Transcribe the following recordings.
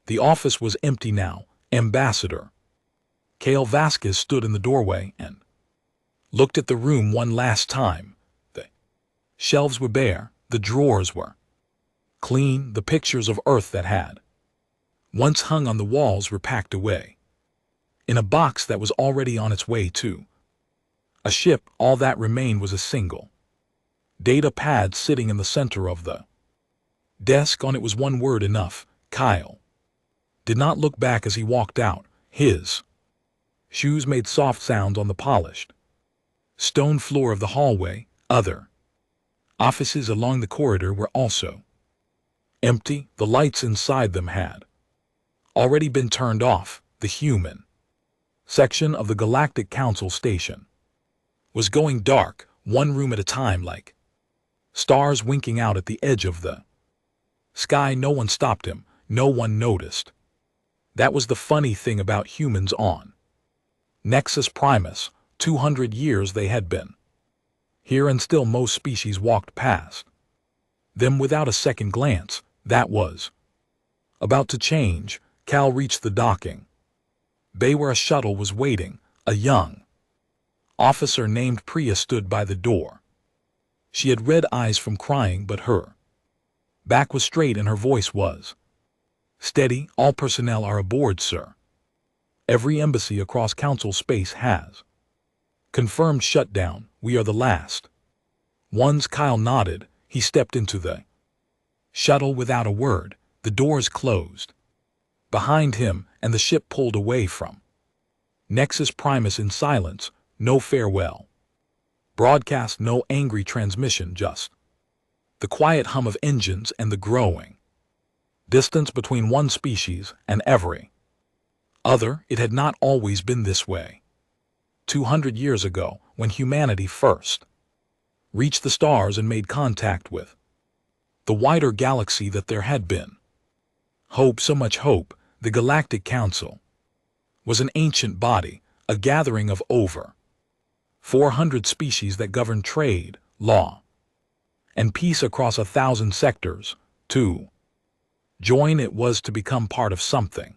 The office was empty now. Ambassador Cale Vasquez stood in the doorway and looked at the room one last time. The shelves were bare, the drawers were clean, the pictures of Earth that had once hung on the walls were packed away in a box that was already on its way to a ship. All that remained was a single data pad sitting in the center of the desk. On it was one word enough: Kyle. Did not look back as he walked out. His shoes made soft sounds on the polished stone floor of the hallway. Other offices along the corridor were also empty. The lights inside them had already been turned off. The human section of the Galactic Council station was going dark, one room at a time, like stars winking out at the edge of the sky. No one stopped him. No one noticed. That was the funny thing about humans on Nexus Primus. 200 years they had been here, and still most species walked past them without a second glance. That was about to change. Cal reached the docking bay where a shuttle was waiting. A young officer named Priya stood by the door. She had red eyes from crying, but her back was straight and her voice was steady. All personnel are aboard, sir. Every embassy across Council space has confirmed shutdown. We are the last ones. Kyle nodded. He stepped into the shuttle without a word. The doors closed behind him and the ship pulled away from Nexus Primus in silence. No farewell broadcast, no angry transmission, just the quiet hum of engines and the growing distance between one species and every other. It had not always been this way. 200 years ago, when humanity first reached the stars and made contact with the wider galaxy, that there had been hope, so much hope. The Galactic Council was an ancient body, a gathering of over 400 species that governed trade, law, and peace across 1,000 sectors. To join it was to become part of something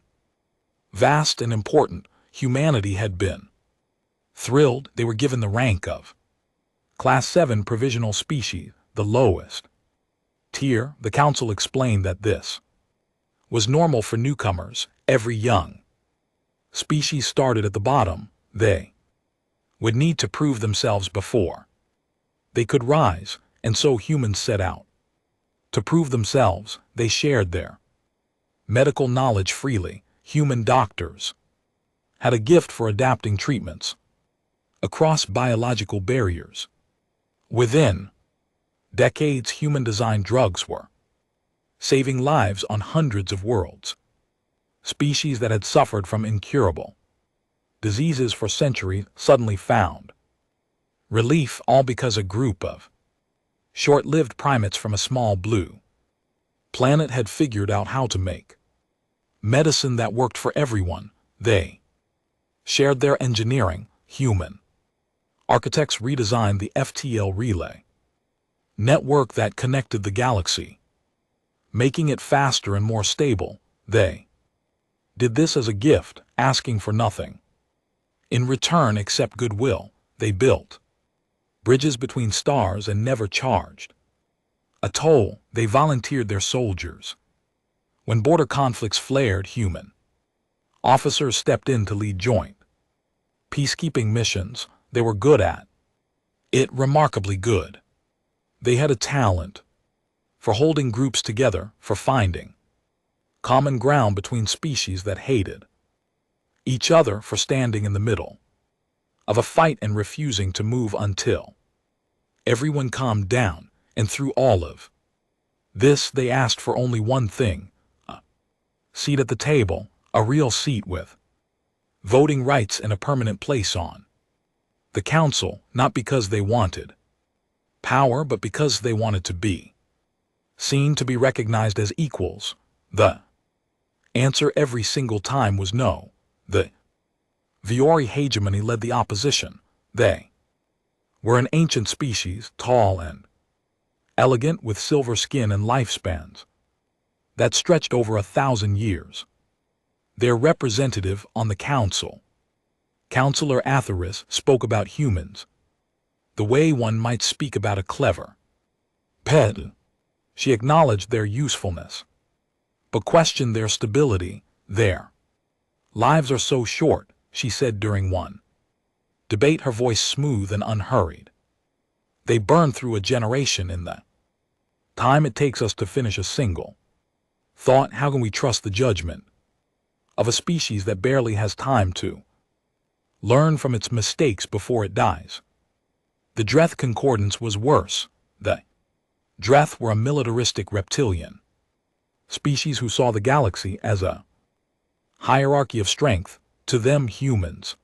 vast and important. Humanity had been thrilled. They were given the rank of Class 7 provisional species, the lowest tier. The Council explained that this was normal for newcomers. Every young species started at the bottom. They would need to prove themselves before they could rise, and so humans set out to prove themselves. They shared their medical knowledge freely. Human doctors had a gift for adapting treatments across biological barriers. Within decades, human-designed drugs were saving lives on hundreds of worlds. Species that had suffered from incurable diseases for centuries suddenly found relief, all because a group of short-lived primates from a small blue planet had figured out how to make medicine that worked for everyone. They shared their engineering. Human architects redesigned the FTL relay network that connected the galaxy, making it faster and more stable. They did this as a gift, asking for nothing in return except goodwill. They built bridges between stars and never charged a toll. They volunteered their soldiers. When border conflicts flared, human officers stepped in to lead joint peacekeeping missions. They were good at it, remarkably good. They had a talent for holding groups together, for finding common ground between species that hated each other, for standing in the middle of a fight and refusing to move until everyone calmed down. And through all of this, they asked for only one thing: a seat at the table, a real seat with voting rights and a permanent place on the council, not because they wanted power, but because they wanted to be seen, to be recognized as equals. The answer every single time was no. The Viori hegemony led the opposition. They were an ancient species, tall and elegant, with silver skin and lifespans that stretched over 1,000 years. their representative on the council. Counselor Atharis spoke about humans, the way one might speak about a clever pet. She acknowledged their usefulness, but questioned their stability. Their lives are so short, she said during one debate, her voice smooth and unhurried. They burn through a generation in the time it takes us to finish a single thought. How can we trust the judgment of a species that barely has time to learn from its mistakes before it dies? The Dreth Concordance was worse. The Dreth were a militaristic reptilian species who saw the galaxy as a hierarchy of strength. To them, humans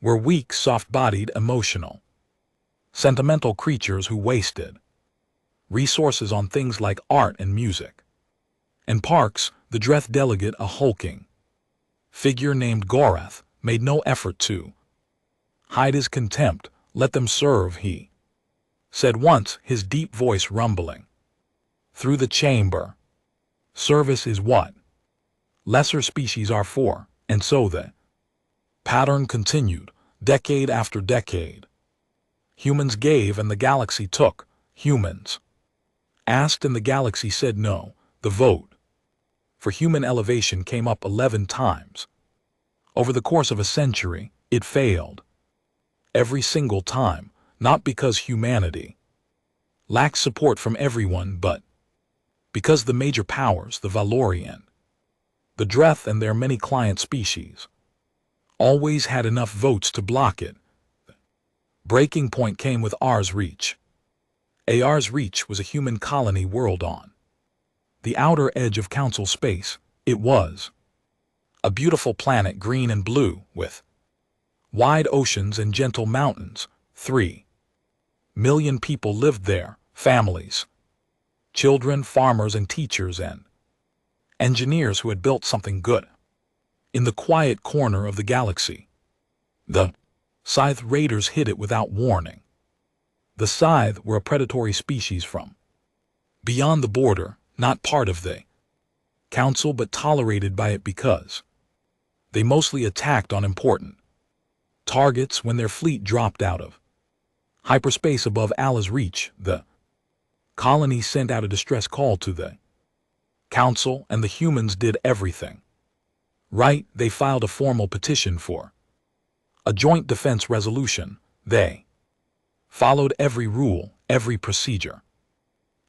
were weak, soft-bodied, emotional, sentimental creatures who wasted resources on things like art and music. In parks, the Dreth delegate, a hulking figure named Gorath, made no effort to hide his contempt. Let them serve, he said once, his deep voice rumbling through the chamber. Service is what lesser species are for. And so the pattern continued, decade after decade. Humans gave and the galaxy took. Humans asked and the galaxy said no. The vote for human elevation came up 11 times. Over the course of a century, it failed. Every single time, not because humanity lacked support from everyone, but because the major powers, the Valorian, the Dreth and their many client species, always had enough votes to block it. The breaking point came with Ars Reach. Ars Reach was a human colony world on the outer edge of council space. It was a beautiful planet, green and blue, with wide oceans and gentle mountains. 3 million people lived there, families, children, farmers and teachers and engineers who had built something good. In the quiet corner of the galaxy, the Scythe raiders hid it without warning. The Scythe were a predatory species from beyond the border, not part of the council but tolerated by it because they mostly attacked on important targets. When their fleet dropped out of hyperspace above Allah's reach, the colony sent out a distress call to the council, and the humans did everything right. They filed a formal petition for a joint defense resolution. They followed every rule, every procedure,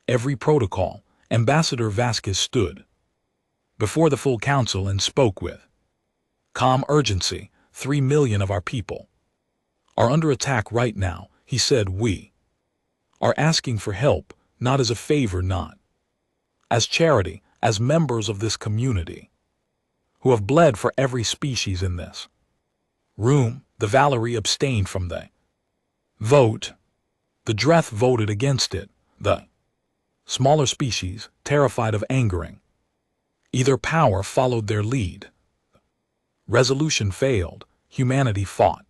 every protocol. Ambassador Vasquez stood before the full council and spoke with calm urgency. 3 million of our people are under attack right now, he said. We are asking for help, not as a favor, not as charity, as members of this community who have bled for every species in this room. The Valerie abstained from the vote. The Dreth voted against it. The smaller species, terrified of angering either power, followed their lead. Resolution failed. Humanity fought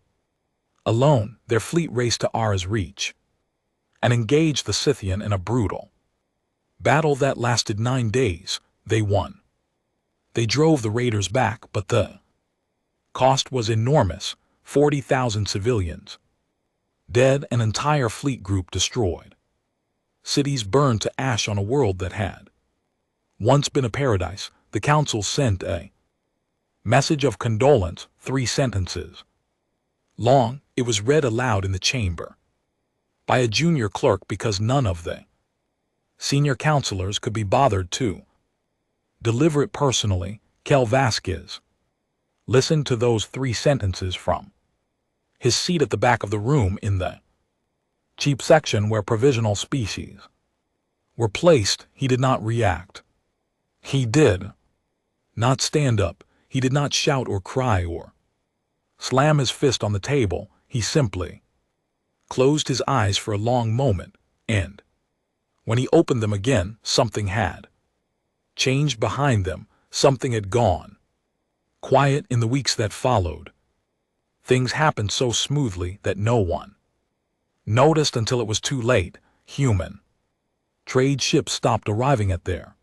alone. Their fleet raced to Ars Reach and engaged the Scythian in a brutal battle that lasted 9 days. They won. They drove the raiders back, but the cost was enormous. 40,000 civilians dead, an entire fleet group destroyed, cities burned to ash on a world that had once been a paradise. The council sent a message of condolence, 3 sentences long. It was read aloud in the chamber by a junior clerk because none of the senior counselors could be bothered to deliver it personally. Kel Vasquez listened to those 3 sentences from his seat at the back of the room in the cheap section where provisional species were placed. He did not react. He did not stand up. He did not shout or cry or slam his fist on the table. He simply closed his eyes for a long moment, and when he opened them again, something had changed behind them. Something had gone quiet. In the weeks that followed, things happened so smoothly that no one noticed until it was too late. Human trade ships stopped arriving at their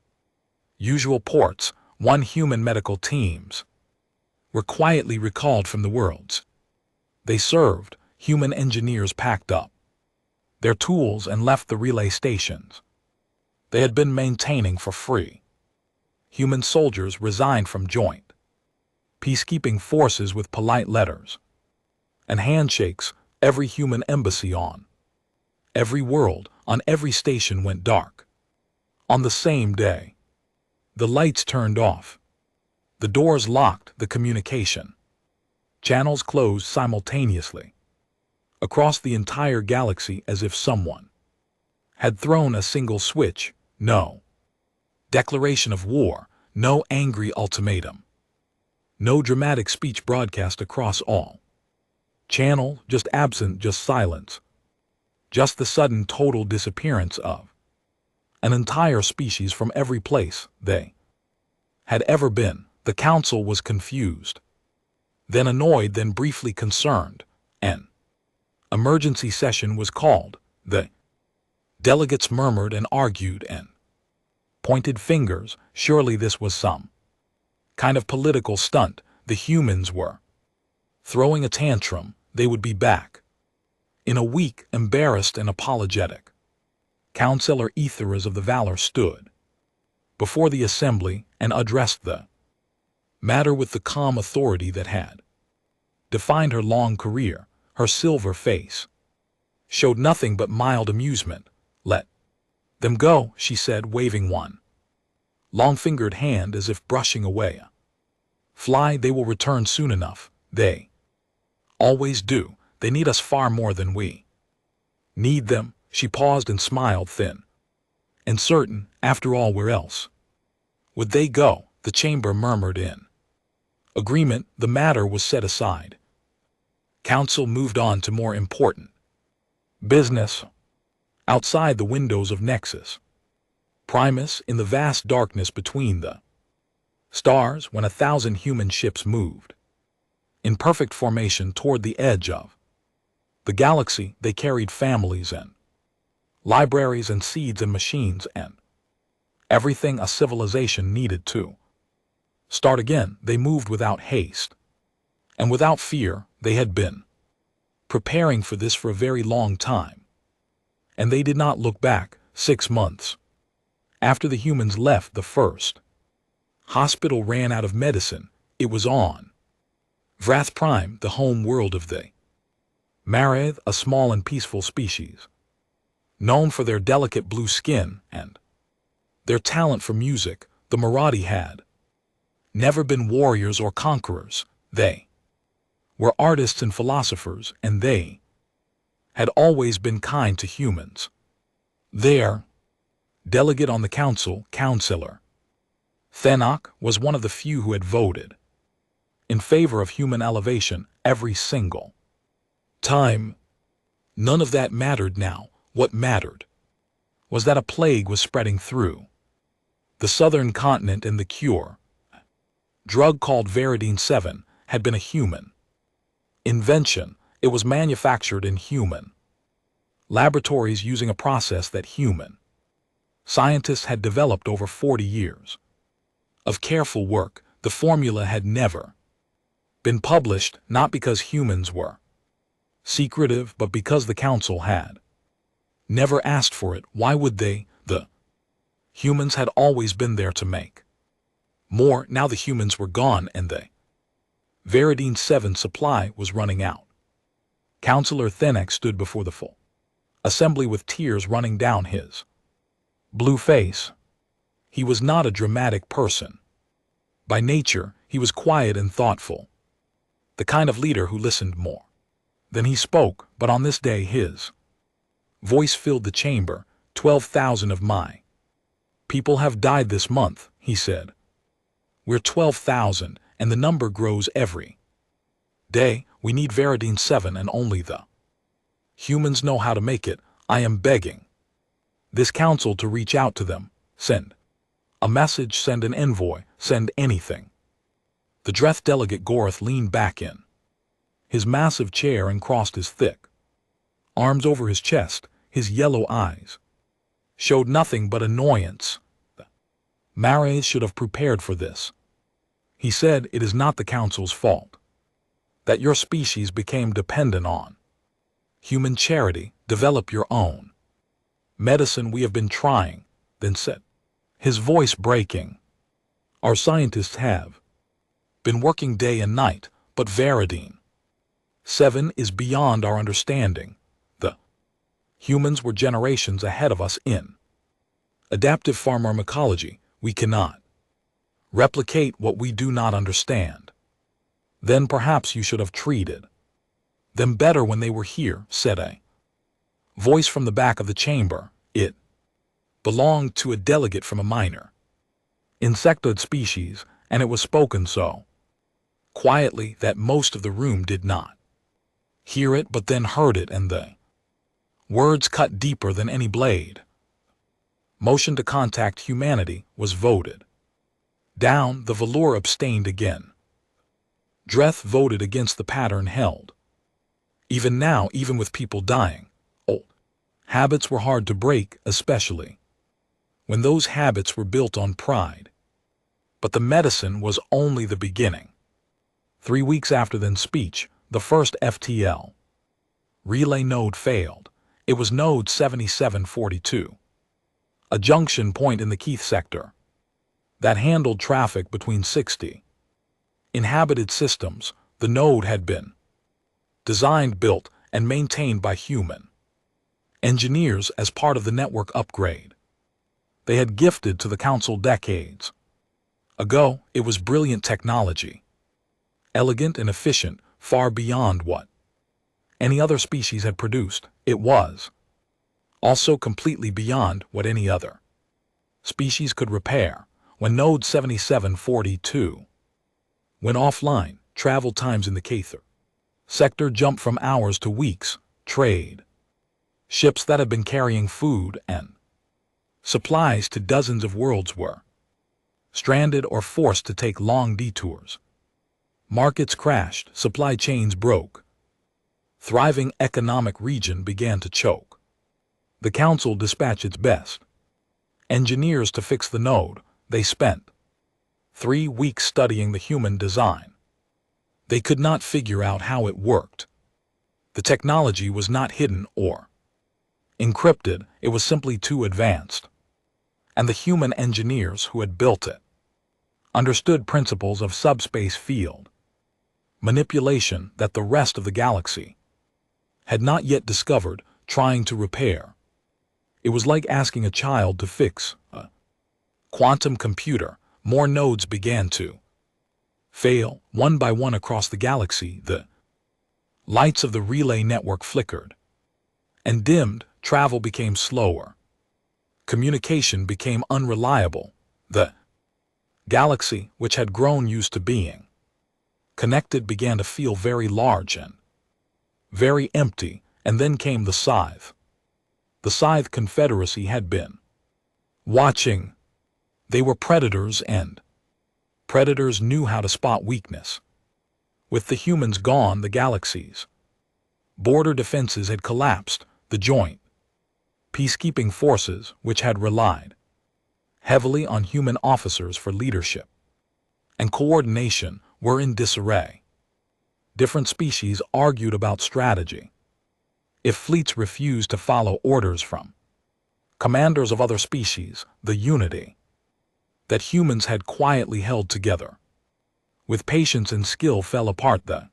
usual ports. 1 human medical teams were quietly recalled from the worlds they served. Human engineers packed up their tools and left the relay stations they had been maintaining for free. Human soldiers resigned from joint peacekeeping forces with polite letters and handshakes. Every human embassy on every world, on every station went dark. On the same day, the lights turned off, the doors locked, the communication channels closed simultaneously across the entire galaxy, as if someone had thrown a single switch. No declaration of war, no angry ultimatum, no dramatic speech broadcast across all channel, just absent, just silence, just the sudden total disappearance of an entire species from every place they had ever been. The council was confused, then annoyed, then briefly concerned. An emergency session was called. The delegates murmured and argued and pointed fingers. Surely this was some kind of political stunt. The humans were throwing a tantrum. They would be back in a week, embarrassed and apologetic. Councillor Etheras of the Valor stood before the assembly and addressed the matter with the calm authority that had defined her long career. Her silver face showed nothing but mild amusement. "Let them go," she said, waving one long-fingered hand as if brushing away a fly. "They will return soon enough. They always do. They need us far more than we need them." She paused and smiled, thin and certain. After all, where else would they go? The chamber murmured in agreement. The matter was set aside. Council moved on to more important business. Outside the windows of Nexus Primus, in the vast darkness between the stars, when 1,000 human ships moved in perfect formation toward the edge of the galaxy, they carried families and libraries and seeds and machines and everything a civilization needed to start again. They moved without haste and without fear. They had been preparing for this for a very long time, and they did not look back. 6 months after the humans left the first hospital ran out of medicine. It was on Vrath Prime, the home world of the Mareth, a small and peaceful species, known for their delicate blue skin and their talent for music. The Maradi had never been warriors or conquerors. They were artists and philosophers, and they had always been kind to humans. Their delegate on the council, Councillor Thenok, was one of the few who had voted in favor of human elevation every single time. None of that mattered now. What mattered was that a plague was spreading through the southern continent, and the cure, drug called Veridine 7, had been a human invention. It was manufactured in human laboratories using a process that human scientists had developed over 40 years of careful work. The formula had never been published, not because humans were secretive, but because the council had never asked for it. Why would they? The humans had always been there to make more. Now the humans were gone, and the Veridine 7 supply was running out. Councillor Thenok stood before the full assembly with tears running down his blue face. He was not a dramatic person. By nature, he was quiet and thoughtful, the kind of leader who listened more than he spoke. But on this day his voice filled the chamber. 12,000 of my people have died this month, he said. We're 12,000, and the number grows every day. We need Veridine 7, and only the humans know how to make it. I am begging this council to reach out to them. Send a message, send an envoy, send anything. The Dreth delegate Gorath leaned back in his massive chair and crossed his thick arms over his chest. His yellow eyes showed nothing but annoyance. The Marais should have prepared for this. He said it is not the Council's fault that your species became dependent on human charity. Develop your own medicine. We have been trying, then said, his voice breaking. Our scientists have been working day and night, but Veridine 7 is beyond our understanding. The humans were generations ahead of us in adaptive pharmacology. We cannot replicate what we do not understand. Then perhaps you should have treated them better when they were here, said a voice from the back of the chamber. It belonged to a delegate from a minor insectoid species, and it was spoken so quietly that most of the room did not hear it, but then heard it, and the words cut deeper than any blade. Motion to contact humanity was voted down. The velour abstained again. Dreth voted against the pattern held. Even now, even with people dying, old habits were hard to break, especially when those habits were built on pride. But the medicine was only the beginning. 3 weeks after the speech, the first FTL relay node failed. It was node 7742, a junction point in the Keith sector that handled traffic between 60 inhabited systems. The node had been designed, built, and maintained by human engineers as part of the network upgrade they had gifted to the Council decades ago. It was brilliant technology, elegant and efficient, far beyond what any other species had produced. It was also completely beyond what any other species could repair. When node 7742 went offline, travel times in the Keither sector jumped from hours to weeks. Trade ships that had been carrying food and supplies to dozens of worlds were stranded or forced to take long detours. Markets crashed, supply chains broke. Thriving economic region began to choke. The Council dispatched its best engineers to fix the node. They spent 3 weeks studying the human design. They could not figure out how it worked. The technology was not hidden or encrypted, it was simply too advanced. And the human engineers who had built it understood principles of subspace field manipulation that the rest of the galaxy had not yet discovered. Trying to repair, it was like asking a child to fix a quantum computer. More nodes began to fail, one by one across the galaxy. The lights of the relay network flickered and dimmed. Travel became slower. Communication became unreliable. The galaxy, which had grown used to being connected, began to feel very large and very empty. And then came the Scythe. The Scythe Confederacy had been watching. They were predators, and predators knew how to spot weakness. With the humans gone, the galaxy's border defenses had collapsed. The joint peacekeeping forces, which had relied heavily on human officers for leadership and coordination, were in disarray. Different species argued about strategy. If fleets refused to follow orders from commanders of other species, the unity that humans had quietly held together with patience and skill fell apart the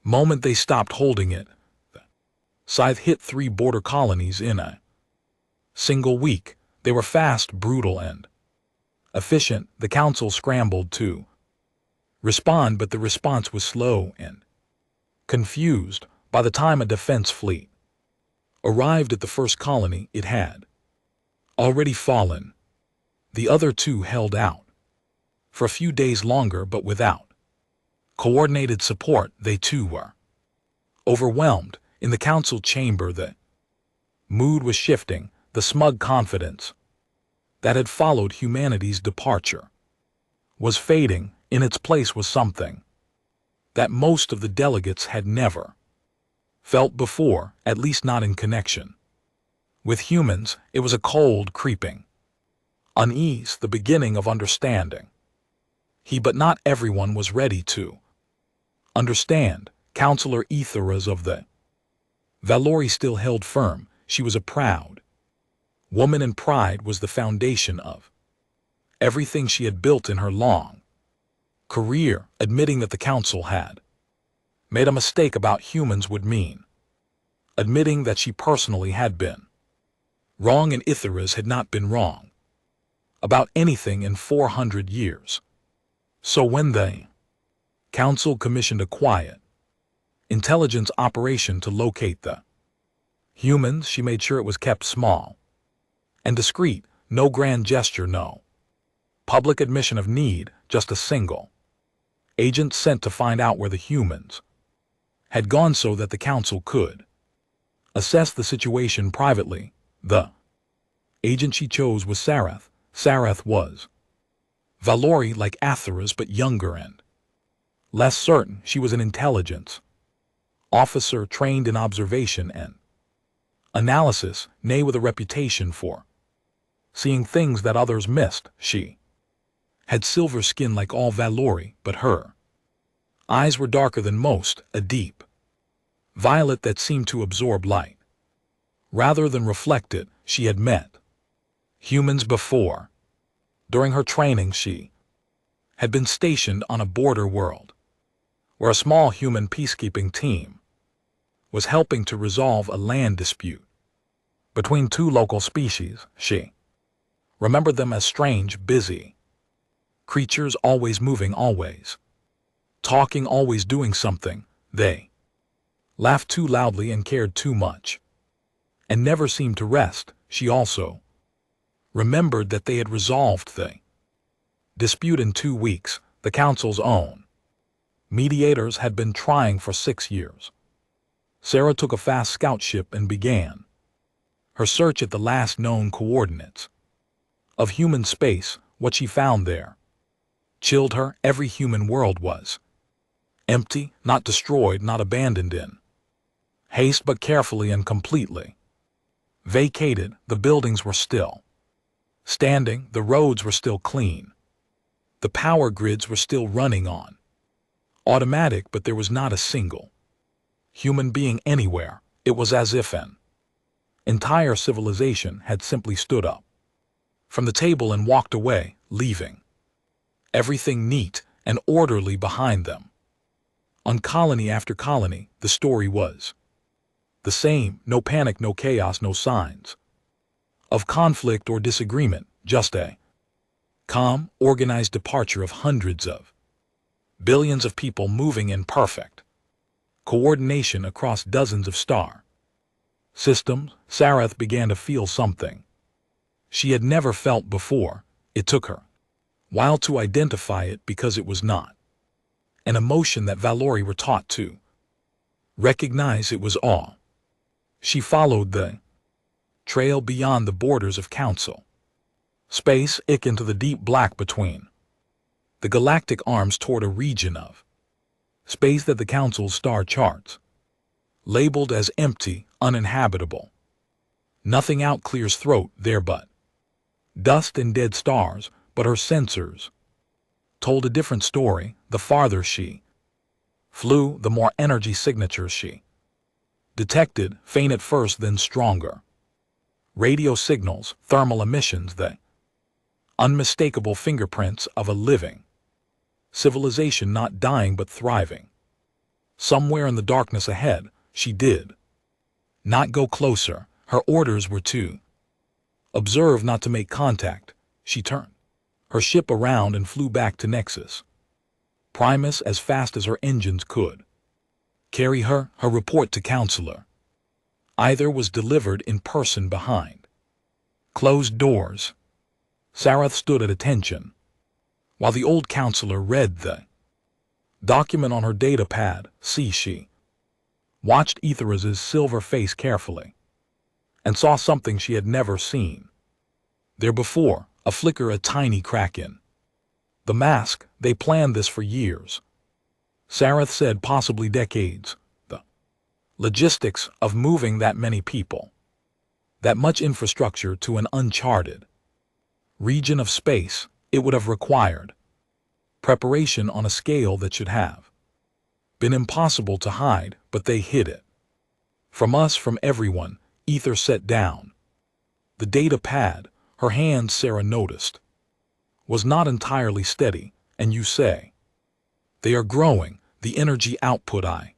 moment they stopped holding it. The Scythe hit 3 border colonies in a single week. They were fast, brutal, and efficient. The Council scrambled to respond, but the response was slow and confused. By the time a defense fleet arrived at the first colony, it had already fallen. The other 2 held out for a few days longer, but without coordinated support, they too were overwhelmed. In the Council chamber, the mood was shifting. The smug confidence that had followed humanity's departure was fading. In its place was something that most of the delegates had never felt before, at least not in connection with humans. It was a cold, creeping unease, the beginning of understanding. But not everyone was ready to understand. Counselor Etheras of the Valori still held firm. She was a proud woman, and pride was the foundation of everything she had built in her long career. Admitting that the council had made a mistake about humans would mean admitting that she personally had been wrong, and Itheras had not been wrong about anything in 400 years. So when the council commissioned a quiet intelligence operation to locate the humans, she made sure it was kept small and discreet. No grand gesture, no public admission of need, just a single agent sent to find out where the humans had gone so that the council could assess the situation privately. The agent she chose was Sarath. Sarath was Valori like Atheras, but younger and less certain. She was an intelligence officer trained in observation and analysis, nay, with a reputation for seeing things that others missed. She had silver skin like all Valori, but her eyes were darker than most, a deep violet that seemed to absorb light rather than reflect it. She had met humans before. During her training, she had been stationed on a border world where a small human peacekeeping team was helping to resolve a land dispute between two local species. She remembered them as strange, busy creatures, always moving, always talking, always doing something. They laughed too loudly and cared too much and never seemed to rest. She also remembered that they had resolved the dispute in 2 weeks. The council's own mediators had been trying for 6 years. Sarah took a fast scout ship and began her search at the last known coordinates of human space. What she found there chilled her. Every human world was empty, not destroyed, not abandoned in haste, but carefully and completely vacated. The buildings were still standing, the roads were still clean, the power grids were still running on automatic, but there was not a single human being anywhere. It was as if an entire civilization had simply stood up from the table and walked away, leaving everything neat and orderly behind them. On colony after colony, the story was the same. No panic, no chaos, no signs of conflict or disagreement, just a calm, organized departure of hundreds of billions of people moving in perfect coordination across dozens of star systems. Sarath began to feel something she had never felt before. It took her a while to identify it, because it was not an emotion that Valori were taught to recognize. It was awe. She followed the trail beyond the borders of council space, into the deep black between the galactic arms, toward a region of space that the council's star charts labeled as empty, uninhabitable. Nothing out Clear's throat there but dust and dead stars. But her sensors told a different story. The farther she flew, the more energy signatures she detected, faint at first, then stronger. Radio signals, thermal emissions, the unmistakable fingerprints of a living civilization, not dying but thriving. Somewhere in the darkness ahead. She did not go closer. Her orders were to observe, not to make contact. She turned her ship around and flew back to Nexus Primus as fast as her engines could carry her. Her report to Counselor Either was delivered in person behind closed doors. Sarath stood at attention while the old counselor read the document on her data pad. She watched Etheras' silver face carefully and saw something she had never seen there before. A flicker, a tiny crack in the mask. They planned this for years, Sarath said, possibly decades. The logistics of moving that many people, that much infrastructure to an uncharted region of space, it would have required Preparation on a scale that should have been impossible to hide, but they hid it. From us, from everyone, Ether set down. The data pad, her hand, Sarah noticed, was not entirely steady, and you say, they are growing. The energy output I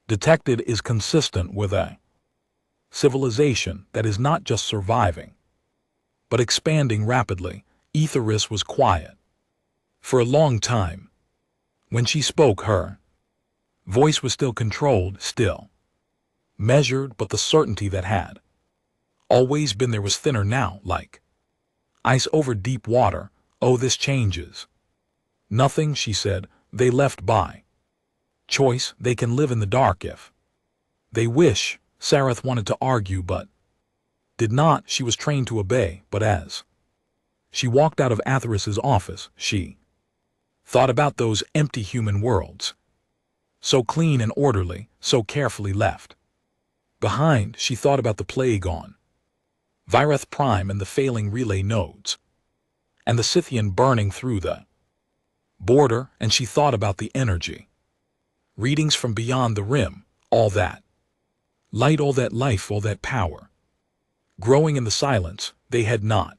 detected is consistent with a civilization that is not just surviving, but expanding rapidly. Etheris was quiet for a long time. When she spoke, her voice was still controlled, still measured, but the certainty that had always been there was thinner now, like ice over deep water. Oh, this changes nothing, she said. They left by choice. They can live in the dark if they wish. Sareth wanted to argue, but did not. She was trained to obey, but as she walked out of Atheris's office, she thought about those empty human worlds, so clean and orderly, so carefully left behind. She thought about the plague on Vireth Prime and the failing relay nodes, and the Scythian burning through the border, and she thought about the energy readings from beyond the rim, all that light, all that life, all that power, growing in the silence. They had not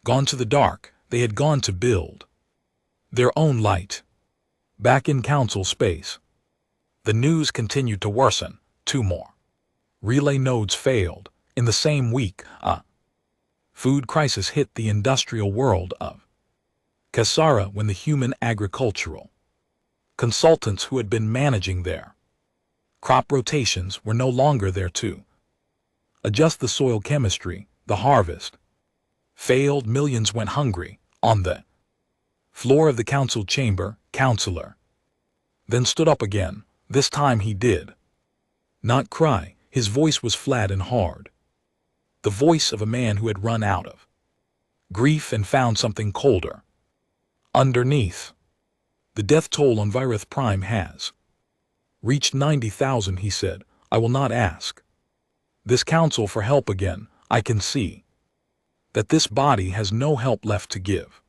gone to the dark, they had gone to build their own light. Back in council space, the news continued to worsen. 2 more relay nodes failed. In the same week, a food crisis hit the industrial world of Kassara when the human agricultural consultants who had been managing their crop rotations were no longer there to adjust the soil chemistry. The harvest failed. Millions went hungry. On the floor of the council chamber, Counselor then stood up again. This time he did not cry. His voice was flat and hard, the voice of a man who had run out of grief and found something colder underneath. The death toll on Vireth Prime has reached 90,000, he said. I will not ask this council for help again. I can see that this body has no help left to give.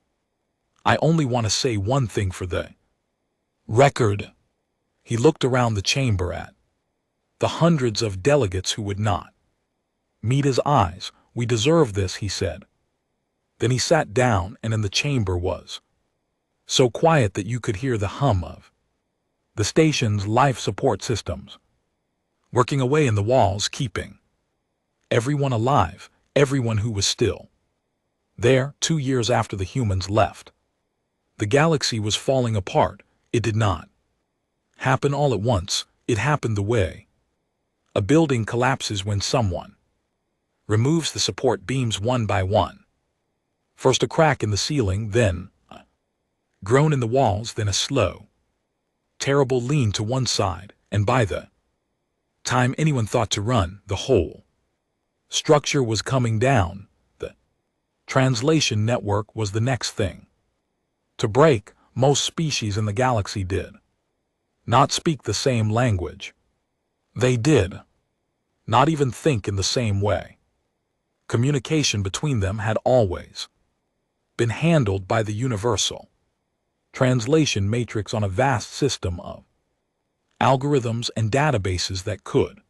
I only want to say one thing for the record. He looked around the chamber at the hundreds of delegates who would not meet his eyes. We deserve this, he said. Then he sat down, and in the chamber was so quiet that you could hear the hum of the station's life support systems working away in the walls, keeping everyone alive, everyone who was still there. 2 years after the humans left, the galaxy was falling apart. It did not happen all at once. It happened the way a building collapses when someone removes the support beams one by one. First a crack in the ceiling, then a groan in the walls, then a slow, terrible lean to one side, and by the time anyone thought to run, the whole structure was coming down. The translation network was the next thing to break. Most species in the galaxy did not speak the same language. They did not even think in the same way. Communication between them had always been handled by the universal translation matrix on a vast system of algorithms and databases that could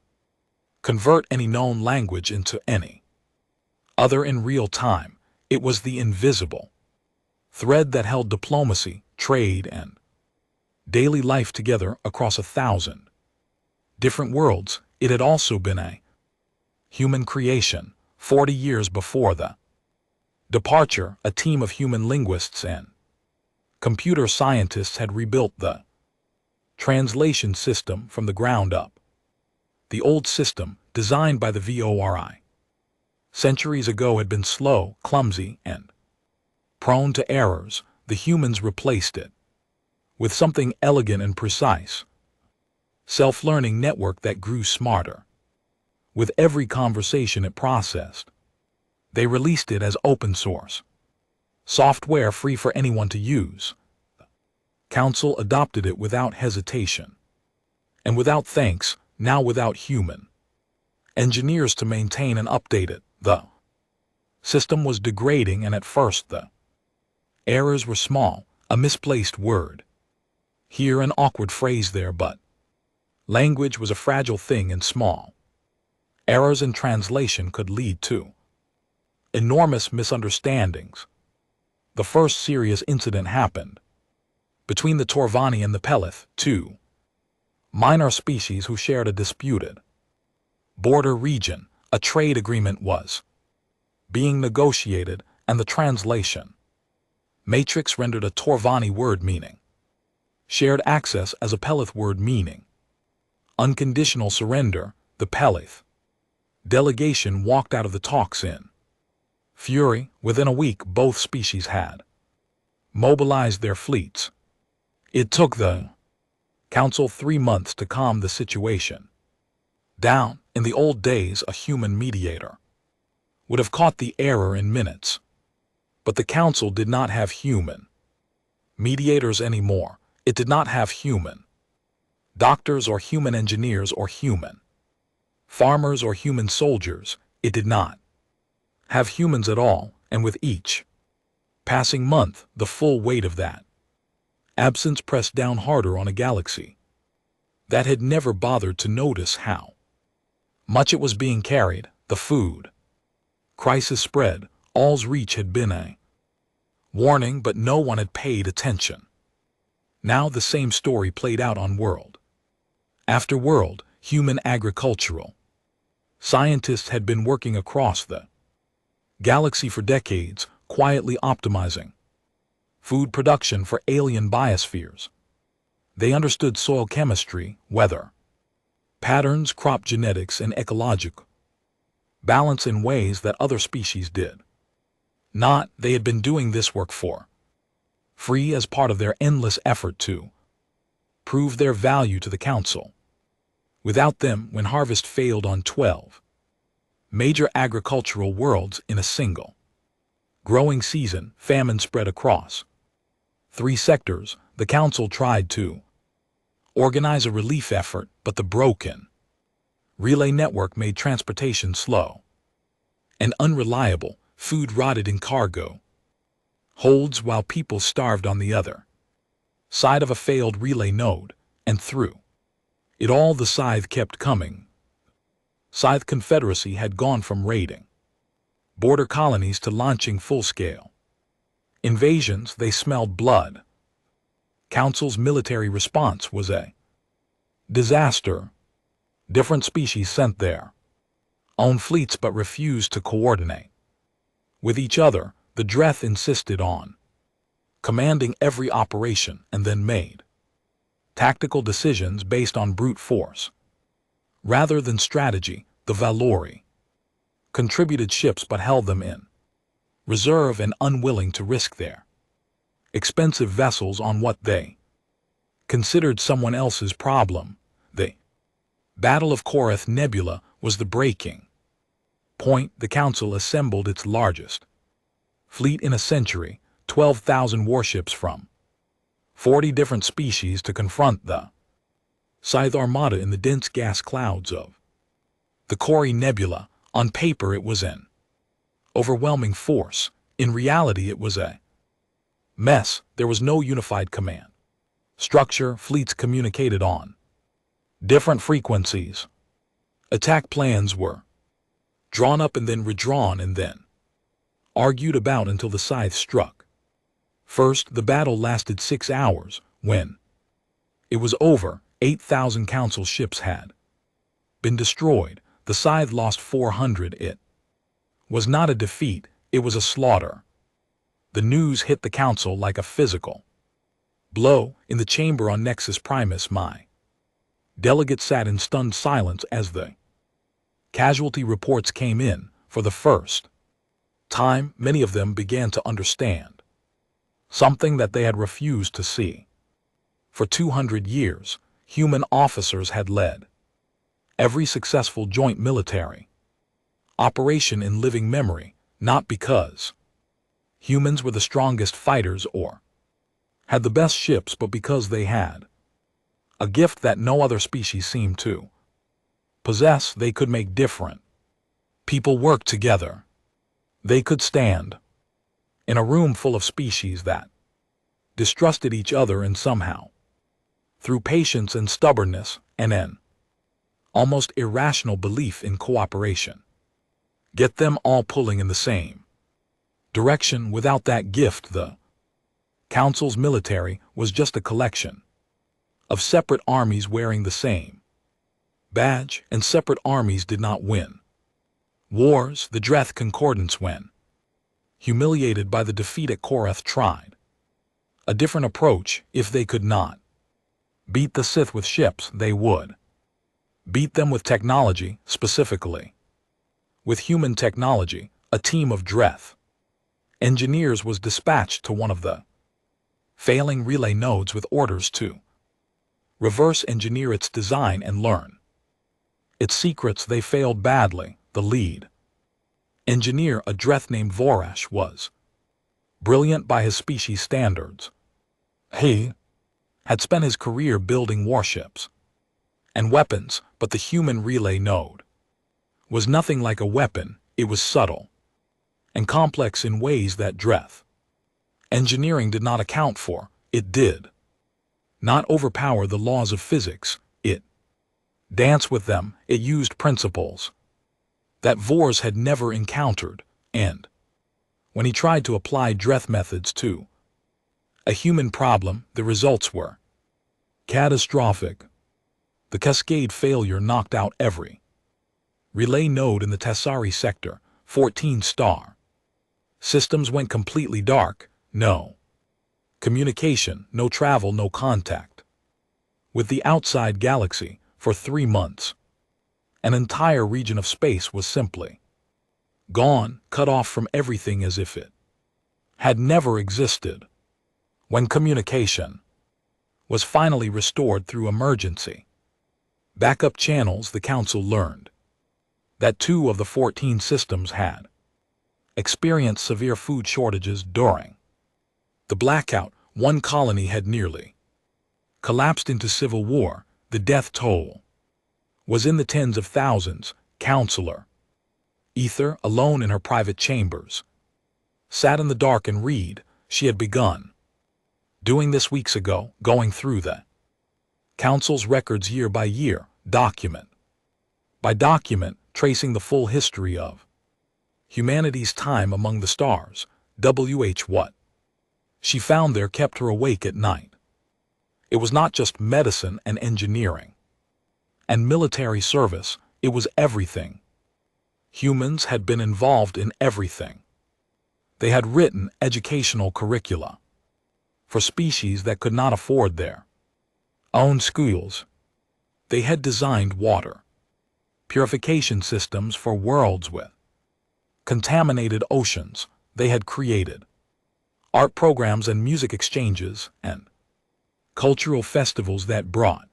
convert any known language into any other in real time. It was the invisible thread that held diplomacy, trade, and daily life together across 1,000 different worlds. It had also been a human creation. 40 years before the departure, a team of human linguists and computer scientists had rebuilt the translation system from the ground up. The old system, designed by the VORI centuries ago, had been slow, clumsy, and prone to errors. The humans replaced it with something elegant and precise. Self-learning network that grew smarter with every conversation it processed. They released it as open source software, free for anyone to use. Council adopted it without hesitation and without thanks, now without human engineers to maintain and update it. The system was degrading, and at first the errors were small, A misplaced word. Here an awkward phrase there, but language was a fragile thing and small errors in translation could lead to enormous misunderstandings. The first serious incident happened between the Torvani and the Pelith, two minor species who shared a disputed border region. A trade agreement was being negotiated, and the translation matrix rendered a Torvani word meaning shared access as a Pelith word meaning unconditional surrender. The Pelith delegation walked out of the talks in fury. Within a week, both species had mobilized their fleets. It took the council 3 months to calm the situation down. In the old days, a human mediator would have caught the error in minutes. But the council did not have human mediators anymore. It did not have human doctors or human engineers or human farmers or human soldiers. It did not have humans at all, and with each passing month, the full weight of that absence pressed down harder on a galaxy that had never bothered to notice how much it was being carried. The food crisis spread. All's reach had been a warning, but no one had paid attention. Now the same story played out on world after world. Human agricultural scientists had been working across the galaxy for decades, quietly optimizing food production for alien biospheres. They understood soil chemistry, weather patterns, crop genetics, and ecological balance in ways that other species did not. They had been doing this work for free as part of their endless effort to prove their value to the council. Without them, when harvest failed on 12 major agricultural worlds in a single growing season, famine spread across 3 sectors. The council tried to organize a relief effort, but the broken relay network made transportation slow and unreliable. Food rotted in cargo holds while people starved on the other side of a failed relay node, and through it all the Scythe kept coming. Scythe Confederacy had gone from raiding border colonies to launching full-scale invasions. They smelled blood. Council's military response was a disaster. Different species sent their own fleets but refused to coordinate with each other. The Dreth insisted on commanding every operation and then made tactical decisions based on brute force rather than strategy. The Valori contributed ships but held them in reserve and unwilling to risk their expensive vessels on what they considered someone else's problem. The Battle of Korath Nebula was the breaking point. The council assembled its largest fleet in a century, 12,000 warships from 40 different species to confront the Scythe Armada in the dense gas clouds of the Cori Nebula. On paper it was an overwhelming force. In reality it was a mess. There was no unified command structure. Fleets communicated on different frequencies. Attack plans were drawn up and then redrawn and then argued about until the Scythe struck. First, the battle lasted 6 hours. When it was over, 8,000 council ships had been destroyed. The Scythe lost 400. It was not a defeat, it was a slaughter. The news hit the council like a physical blow. In the chamber on Nexus Primus, my delegates sat in stunned silence as the casualty reports came in. For the first time, many of them began to understand something that they had refused to see. For 200 years, human officers had led every successful joint military operation in living memory, not because humans were the strongest fighters or had the best ships, but because they had a gift that no other species seemed to possess. They could make different people work together. They could stand in a room full of species that distrusted each other and somehow, through patience and stubbornness and an almost irrational belief in cooperation, get them all pulling in the same direction. Without that gift, the Council's military was just a collection of separate armies wearing the same badge, and separate armies did not win wars. The Dreth Concordance, when humiliated by the defeat at Korath, tried a different approach. If they could not beat the Sith with ships, they would beat them with technology, specifically with human technology. A team of Dreth engineers was dispatched to one of the failing relay nodes with orders to reverse engineer its design and learn its secrets. They failed badly. The lead engineer, a Dreth named Vorash, was brilliant by his species standards. He had spent his career building warships and weapons, but the human relay node was nothing like a weapon. It was subtle and complex in ways that Dreth engineering did not account for. It did not overpower the laws of physics. It danced with them. It used principles that Vors had never encountered, and when he tried to apply Dreth methods to a human problem, the results were catastrophic. The Cascade failure knocked out every relay node in the Tessari sector. 14-star systems went completely dark. No communication, no travel, no contact with the outside galaxy for 3 months. An entire region of space was simply gone, cut off from everything as if it had never existed. When communication was finally restored through emergency backup channels, the Council learned that 2 of the 14 systems had experienced severe food shortages during the blackout. One colony had nearly collapsed into civil war. The death toll was in the tens of thousands. Counselor Ether, alone in her private chambers, sat in the dark and read. She had begun doing this weeks ago, going through the Council's records year by year, document by document, tracing the full history of humanity's time among the stars. What she found there kept her awake at night. It was not just medicine and engineering and military service, it was everything. Humans had been involved in everything. They had written educational curricula for species that could not afford their own schools. They had designed water purification systems for worlds with contaminated oceans. They had created art programs and music exchanges and cultural festivals that brought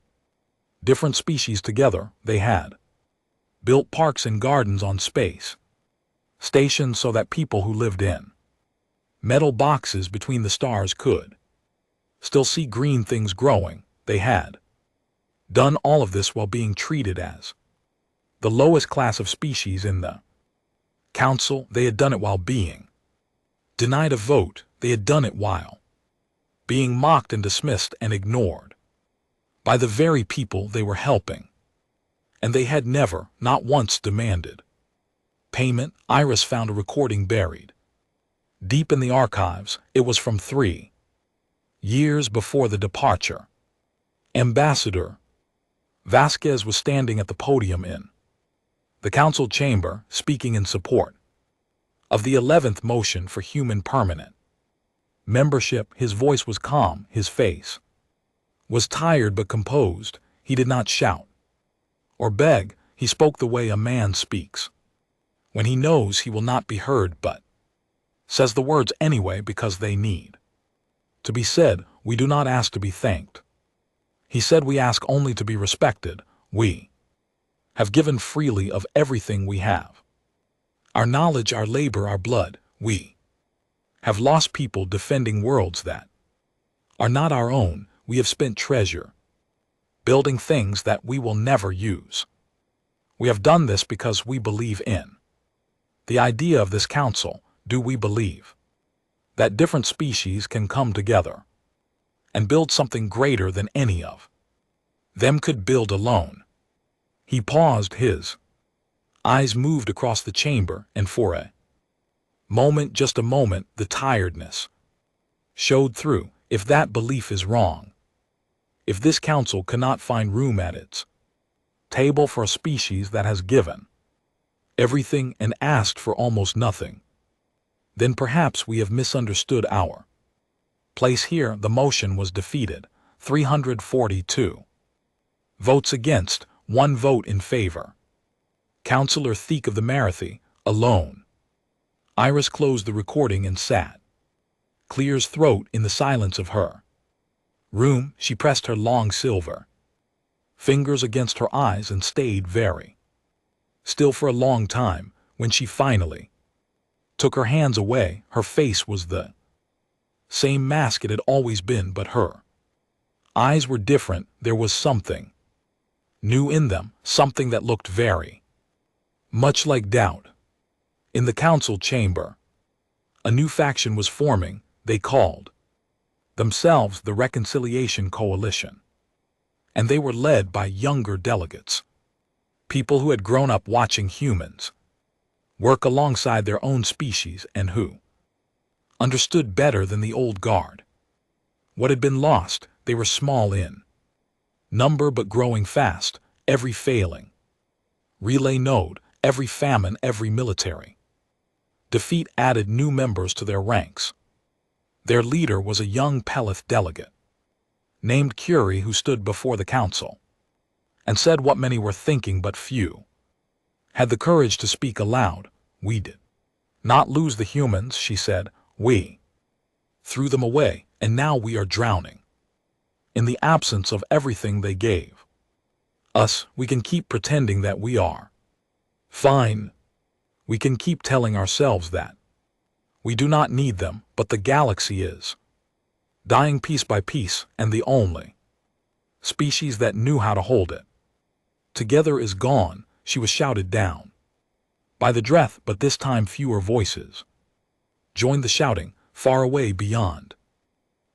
different species together. They had built parks and gardens on space stations so that people who lived in metal boxes between the stars could still see green things growing. They had done all of this while being treated as the lowest class of species in the Council. They had done it while being denied a vote. They had done it while being mocked and dismissed and ignored by the very people they were helping. And they had never, not once, demanded payment. Iris found a recording buried deep in the archives. It was from 3 years before the departure. Ambassador Vasquez was standing at the podium in the Council chamber, speaking in support of the 11th motion for human permanent membership. His voice was calm, his face was tired but composed. He did not shout or beg. He spoke the way a man speaks when he knows he will not be heard, but says the words anyway because they need to be said. We do not ask to be thanked. He said, we ask only to be respected. We have given freely of everything we have. Our knowledge, our labor, our blood. We have lost people defending worlds that are not our own. We have spent treasure building things that we will never use. We have done this because we believe in the idea of this Council. Do we believe that different species can come together and build something greater than any of them could build alone. He paused, his eyes moved across the chamber, and for a moment, just a moment, the tiredness showed through. If that belief is wrong, if this council cannot find room at its table for a species that has given everything and asked for almost nothing, then perhaps we have misunderstood our place here. The motion was defeated. 342 votes against, 1 vote in favor. Councillor Theek of the Marathi, alone. Iris closed the recording and sat, clear's throat in the silence of her room. She pressed her long silver fingers against her eyes and stayed very still for a long time. When she finally took her hands away, her face was the same mask it had always been, but her eyes were different. There was something new in them, something that looked very much like doubt. In the council chamber, a new faction was forming. They called themselves the Reconciliation Coalition, and they were led by younger delegates, people who had grown up watching humans work alongside their own species and who understood better than the old guard what had been lost. They were small in number but growing fast. Every failing relay node, every famine, every military defeat added new members to their ranks. Their leader was a young Pelith delegate named Curie, who stood before the council and said what many were thinking but few had the courage to speak aloud. We did not lose the humans, she said. We threw them away, and now we are drowning in the absence of everything they gave us. We can keep pretending that we are fine. We can keep telling ourselves that we do not need them, but the galaxy is dying piece by piece, and the only species that knew how to hold it together is gone. She was shouted down by the Dreth, but this time fewer voices joined the shouting. Far away beyond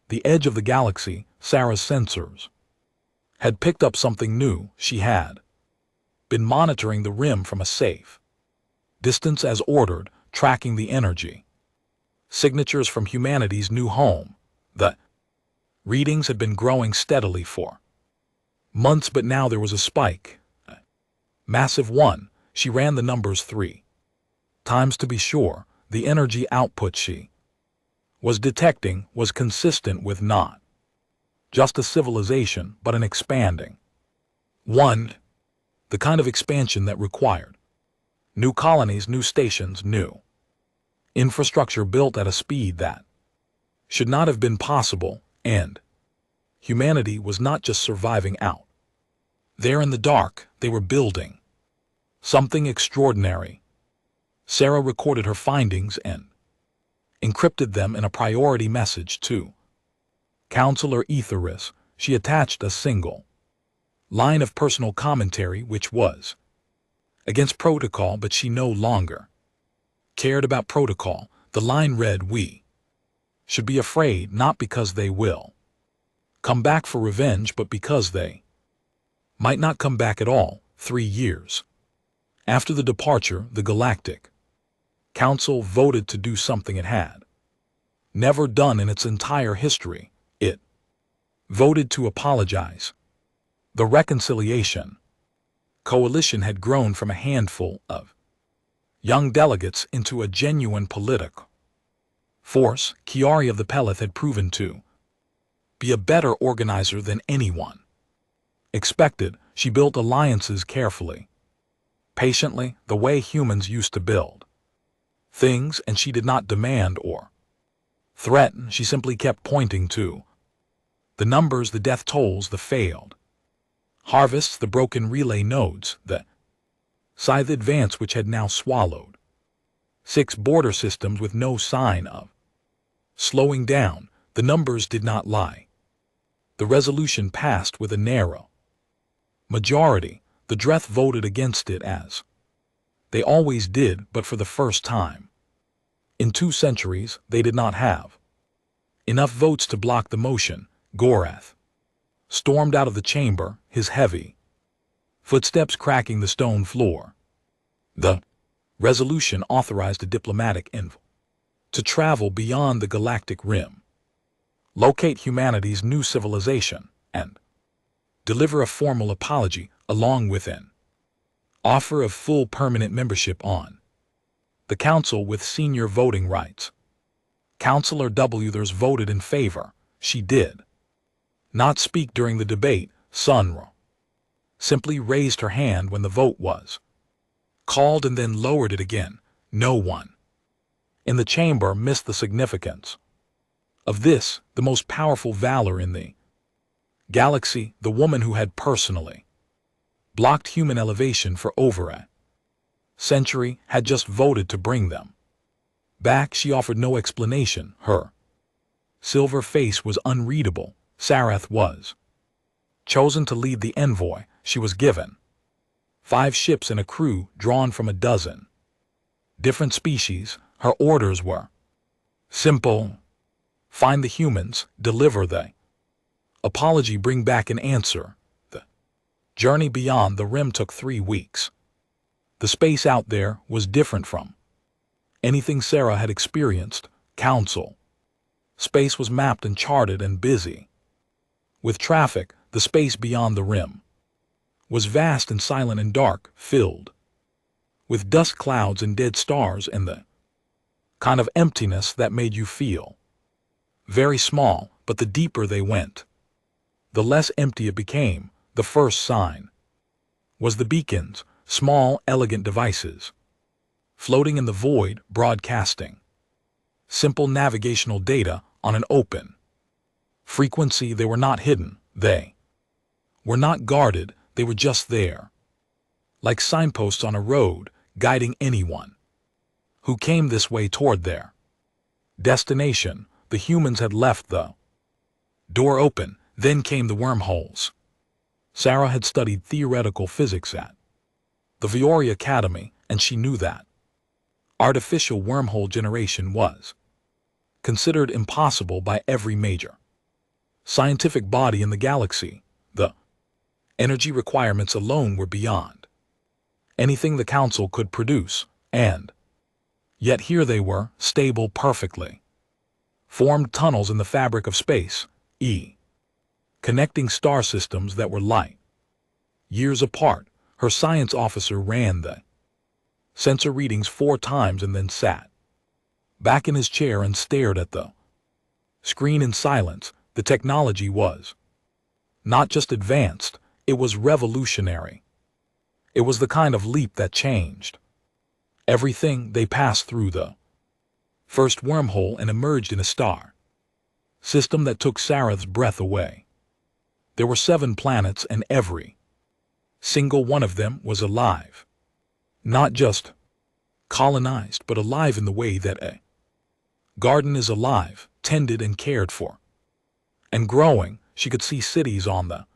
the edge of the galaxy, Sarah's sensors had picked up something new. She had been monitoring the rim from a safe distance as ordered, tracking the energy signatures from humanity's new home. The readings had been growing steadily for months, but now there was a spike. A massive one. She ran the numbers 3 times to be sure. The energy output she was detecting was consistent with not just a civilization, but an expanding one. The kind of expansion that required new colonies, new stations, new infrastructure built at a speed that should not have been possible, and humanity was not just surviving out there in the dark. They were building something extraordinary. Sarah recorded her findings and encrypted them in a priority message to Counselor Etheris. She attached a single line of personal commentary which was against protocol, but she no longer cared about protocol. The line read, "We should be afraid, not because they will come back for revenge, but because they might not come back at all." 3 years after the departure, the Galactic Council voted to do something it had never done in its entire history. It voted to apologize. The Reconciliation Coalition had grown from a handful of young delegates into a genuine political force. Chiari of the Pelith had proven to be a better organizer than anyone expected. She built alliances carefully, patiently, the way humans used to build things, and she did not demand or threaten. She simply kept pointing to the numbers, the death tolls, the failed harvests, the broken relay nodes, the scythe advance which had now swallowed 6 border systems with no sign of slowing down. The numbers did not lie. The resolution passed with a narrow majority. The Dreth voted against it, as they always did, but for the first time in 2 centuries they did not have enough votes to block the motion. Gorath stormed out of the chamber, his heavy footsteps cracking the stone floor. The resolution authorized a diplomatic envoy to travel beyond the galactic rim, locate humanity's new civilization, and deliver a formal apology along with an offer of full permanent membership on the council with senior voting rights. Councillor Wthers voted in favor. She did not speak during the debate. Sunra simply raised her hand when the vote was called and then lowered it again. No one in the chamber missed the significance of this, the most powerful valor in the galaxy. The woman who had personally blocked human elevation for over a century had just voted to bring them back. She offered no explanation. Her silver face was unreadable. Sarath was chosen to lead the envoy. She was given 5 ships and a crew drawn from a dozen different species. Her orders were simple: find the humans, deliver the apology, bring back an answer. The journey beyond the rim took 3 weeks. The space out there was different from anything Sarah had experienced. Council space was mapped and charted and busy with traffic. The space beyond the rim was vast and silent and dark, filled with dust clouds and dead stars and the kind of emptiness that made you feel very small. But the deeper they went, the less empty it became. The first sign was the beacons, small, elegant devices floating in the void, broadcasting simple navigational data on an open frequency. They were not hidden. They were not guarded. They were just there, like signposts on a road, guiding anyone who came this way toward their destination. The humans had left the door open. Then came the wormholes. Sarah had studied theoretical physics at the Viore Academy, and she knew that artificial wormhole generation was considered impossible by every major scientific body in the galaxy. The energy requirements alone were beyond anything the council could produce, and yet here they were, stable, perfectly formed tunnels in the fabric of space, connecting star systems that were light years apart. Her science officer ran the sensor readings 4 times and then sat back in his chair and stared at the screen in silence. The technology was not just advanced, it was revolutionary. It was the kind of leap that changed everything. They passed through the first wormhole and emerged in a star system that took Sarath's breath away. There were 7 planets, and every single one of them was alive. Not just colonized, but alive in the way that a garden is alive, tended and cared for, and growing. She could see cities on the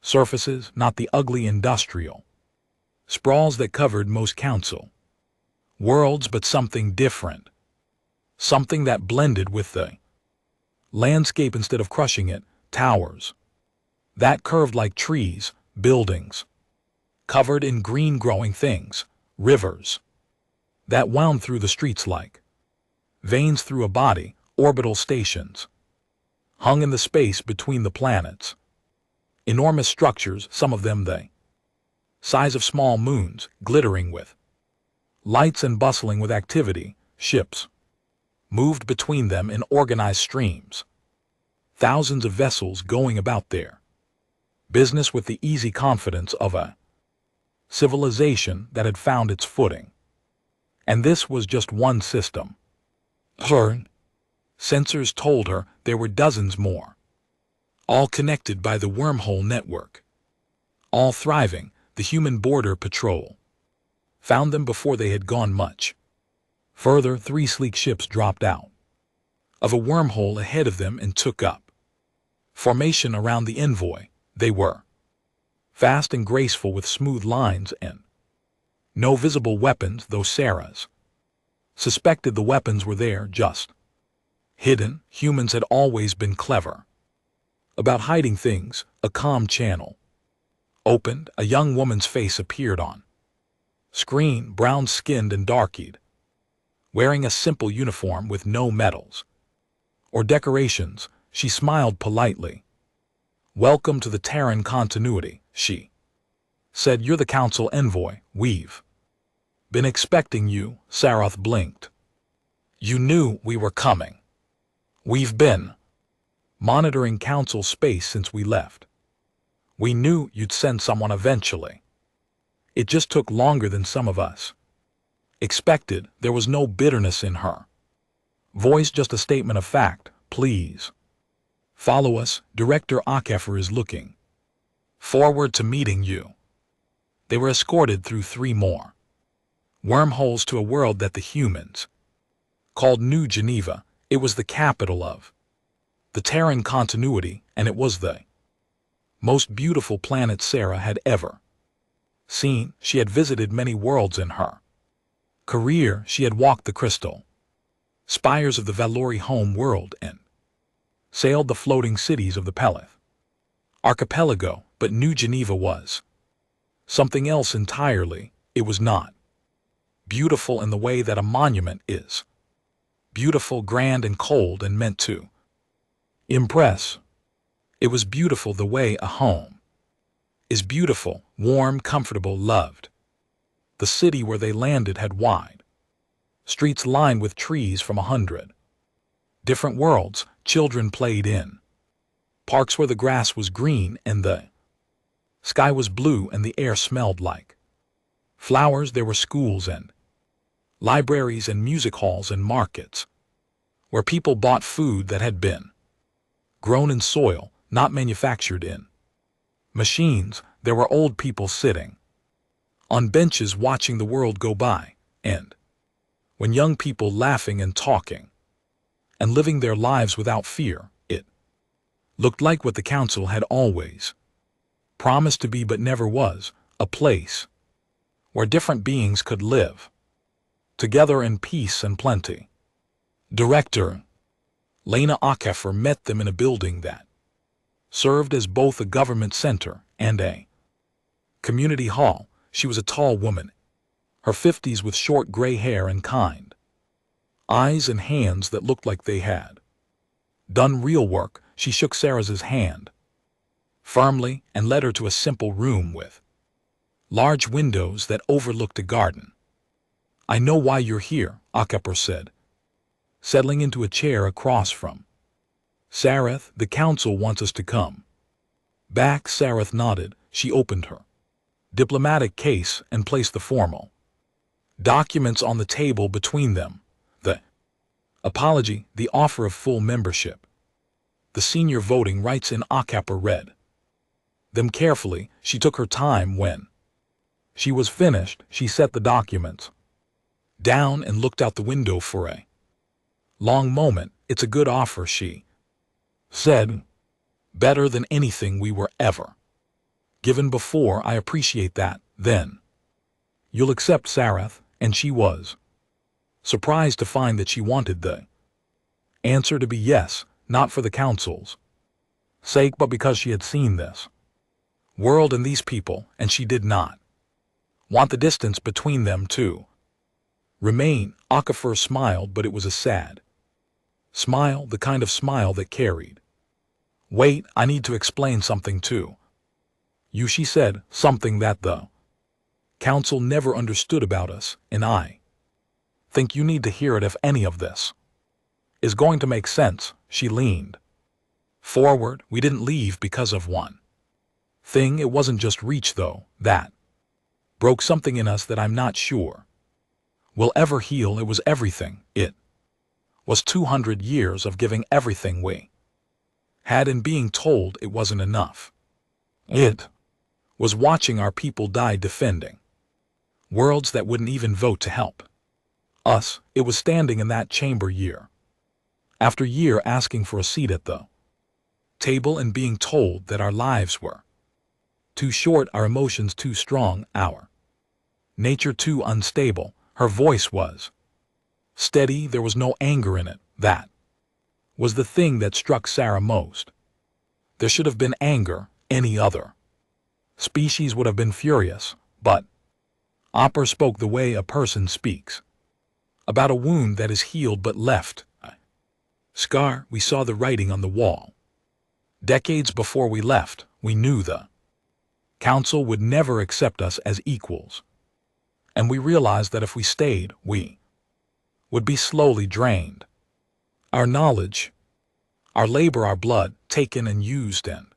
surfaces, not the ugly industrial sprawls that covered most council worlds, but something different, something that blended with the landscape instead of crushing it. Towers that curved like trees, buildings covered in green growing things, rivers that wound through the streets like veins through a body, orbital stations hung in the space between the planets, enormous structures, some of them the size of small moons, glittering with lights and bustling with activity. Ships moved between them in organized streams, thousands of vessels going about their business with the easy confidence of a civilization that had found its footing. And this was just one system. Her sensors told her there were dozens more, all connected by the wormhole network, all thriving. The human border patrol found them before they had gone much further. 3 sleek ships dropped out of a wormhole ahead of them and took up formation around the envoy. They were fast and graceful with smooth lines and no visible weapons, though Sarah's suspected the weapons were there, just hidden. Humans had always been clever, About hiding things, a calm channel. Opened, a young woman's face appeared on screen, brown-skinned and dark-eyed, wearing a simple uniform with no medals or decorations. She smiled politely. "Welcome to the Terran continuity," she said. "You're the council envoy. We've been expecting you." Sarath blinked. "You knew we were coming. We've been monitoring council space since we left. We knew you'd send someone eventually. It just took longer than some of us expected." There was no bitterness in her voice, just a statement of fact. "Please follow us. Director HFY is looking forward to meeting you." They were escorted through 3 more wormholes to a world that the humans called New Geneva. It was the capital of the Terran continuity, and it was the most beautiful planet Sarah had ever seen. She had visited many worlds in her career. She had walked the crystal spires of the Valori home world and sailed the floating cities of the Pelith archipelago, but New Geneva was something else entirely. It was not beautiful in the way that a monument is beautiful, grand and cold and meant to impress. It was beautiful the way a home is beautiful, warm, comfortable, loved. The city where they landed had wide streets lined with trees from 100 different worlds. Children played in parks where the grass was green and the sky was blue and the air smelled like flowers. There were schools and libraries and music halls and markets where people bought food that had been grown in soil, not manufactured in machines. There were old people sitting on benches watching the world go by, and when young people laughing and talking and living their lives without fear. It looked like what the council had always promised to be but never was, a place where different beings could live together in peace and plenty. Director Lena HFY met them in a building that served as both a government center and a community hall. She was a tall woman, her 50s, with short gray hair and kind eyes and hands that looked like they had done real work. She shook Sarah's hand firmly and led her to a simple room with large windows that overlooked a garden. "I know why you're here," HFY said, settling into a chair across from Sarath. "The council wants us to come back." Sarath nodded. She opened her diplomatic case and placed the formal documents on the table between them. The apology, the offer of full membership, the senior voting rights in HFY read them carefully. She took her time. When she was finished, she set the documents down and looked out the window for a long moment. "It's a good offer," she said. "Better than anything we were ever given before. I appreciate that." "Then you'll accept, Sarath?" And she was surprised to find that she wanted the answer to be yes, not for the council's sake, but because she had seen this world and these people, and she did not want the distance between them to remain. HFY smiled, but it was a sad smile, the kind of smile that carried weight. "I need to explain something to you," she said, "something that the council never understood about us, and I think you need to hear it if any of this is going to make sense." She leaned forward. "We didn't leave because of one thing. It wasn't just reach, though. That broke something in us that I'm not sure will ever heal. It was everything. It was 200 years of giving everything we had and being told it wasn't enough. It was watching our people die defending worlds that wouldn't even vote to help us. It was standing in that chamber year after year asking for a seat at the table and being told that our lives were too short, our emotions too strong, our nature too unstable." Her voice was steady. There was no anger in it. That was the thing that struck Sarah most. There should have been anger. Any other species would have been furious, but Opper spoke the way a person speaks. About a wound that is healed but left a scar. We saw the writing on the wall. Decades before we left, we knew the council would never accept us as equals. And we realized that if we stayed, we would be slowly drained. Our knowledge, our labor, our blood, taken and used and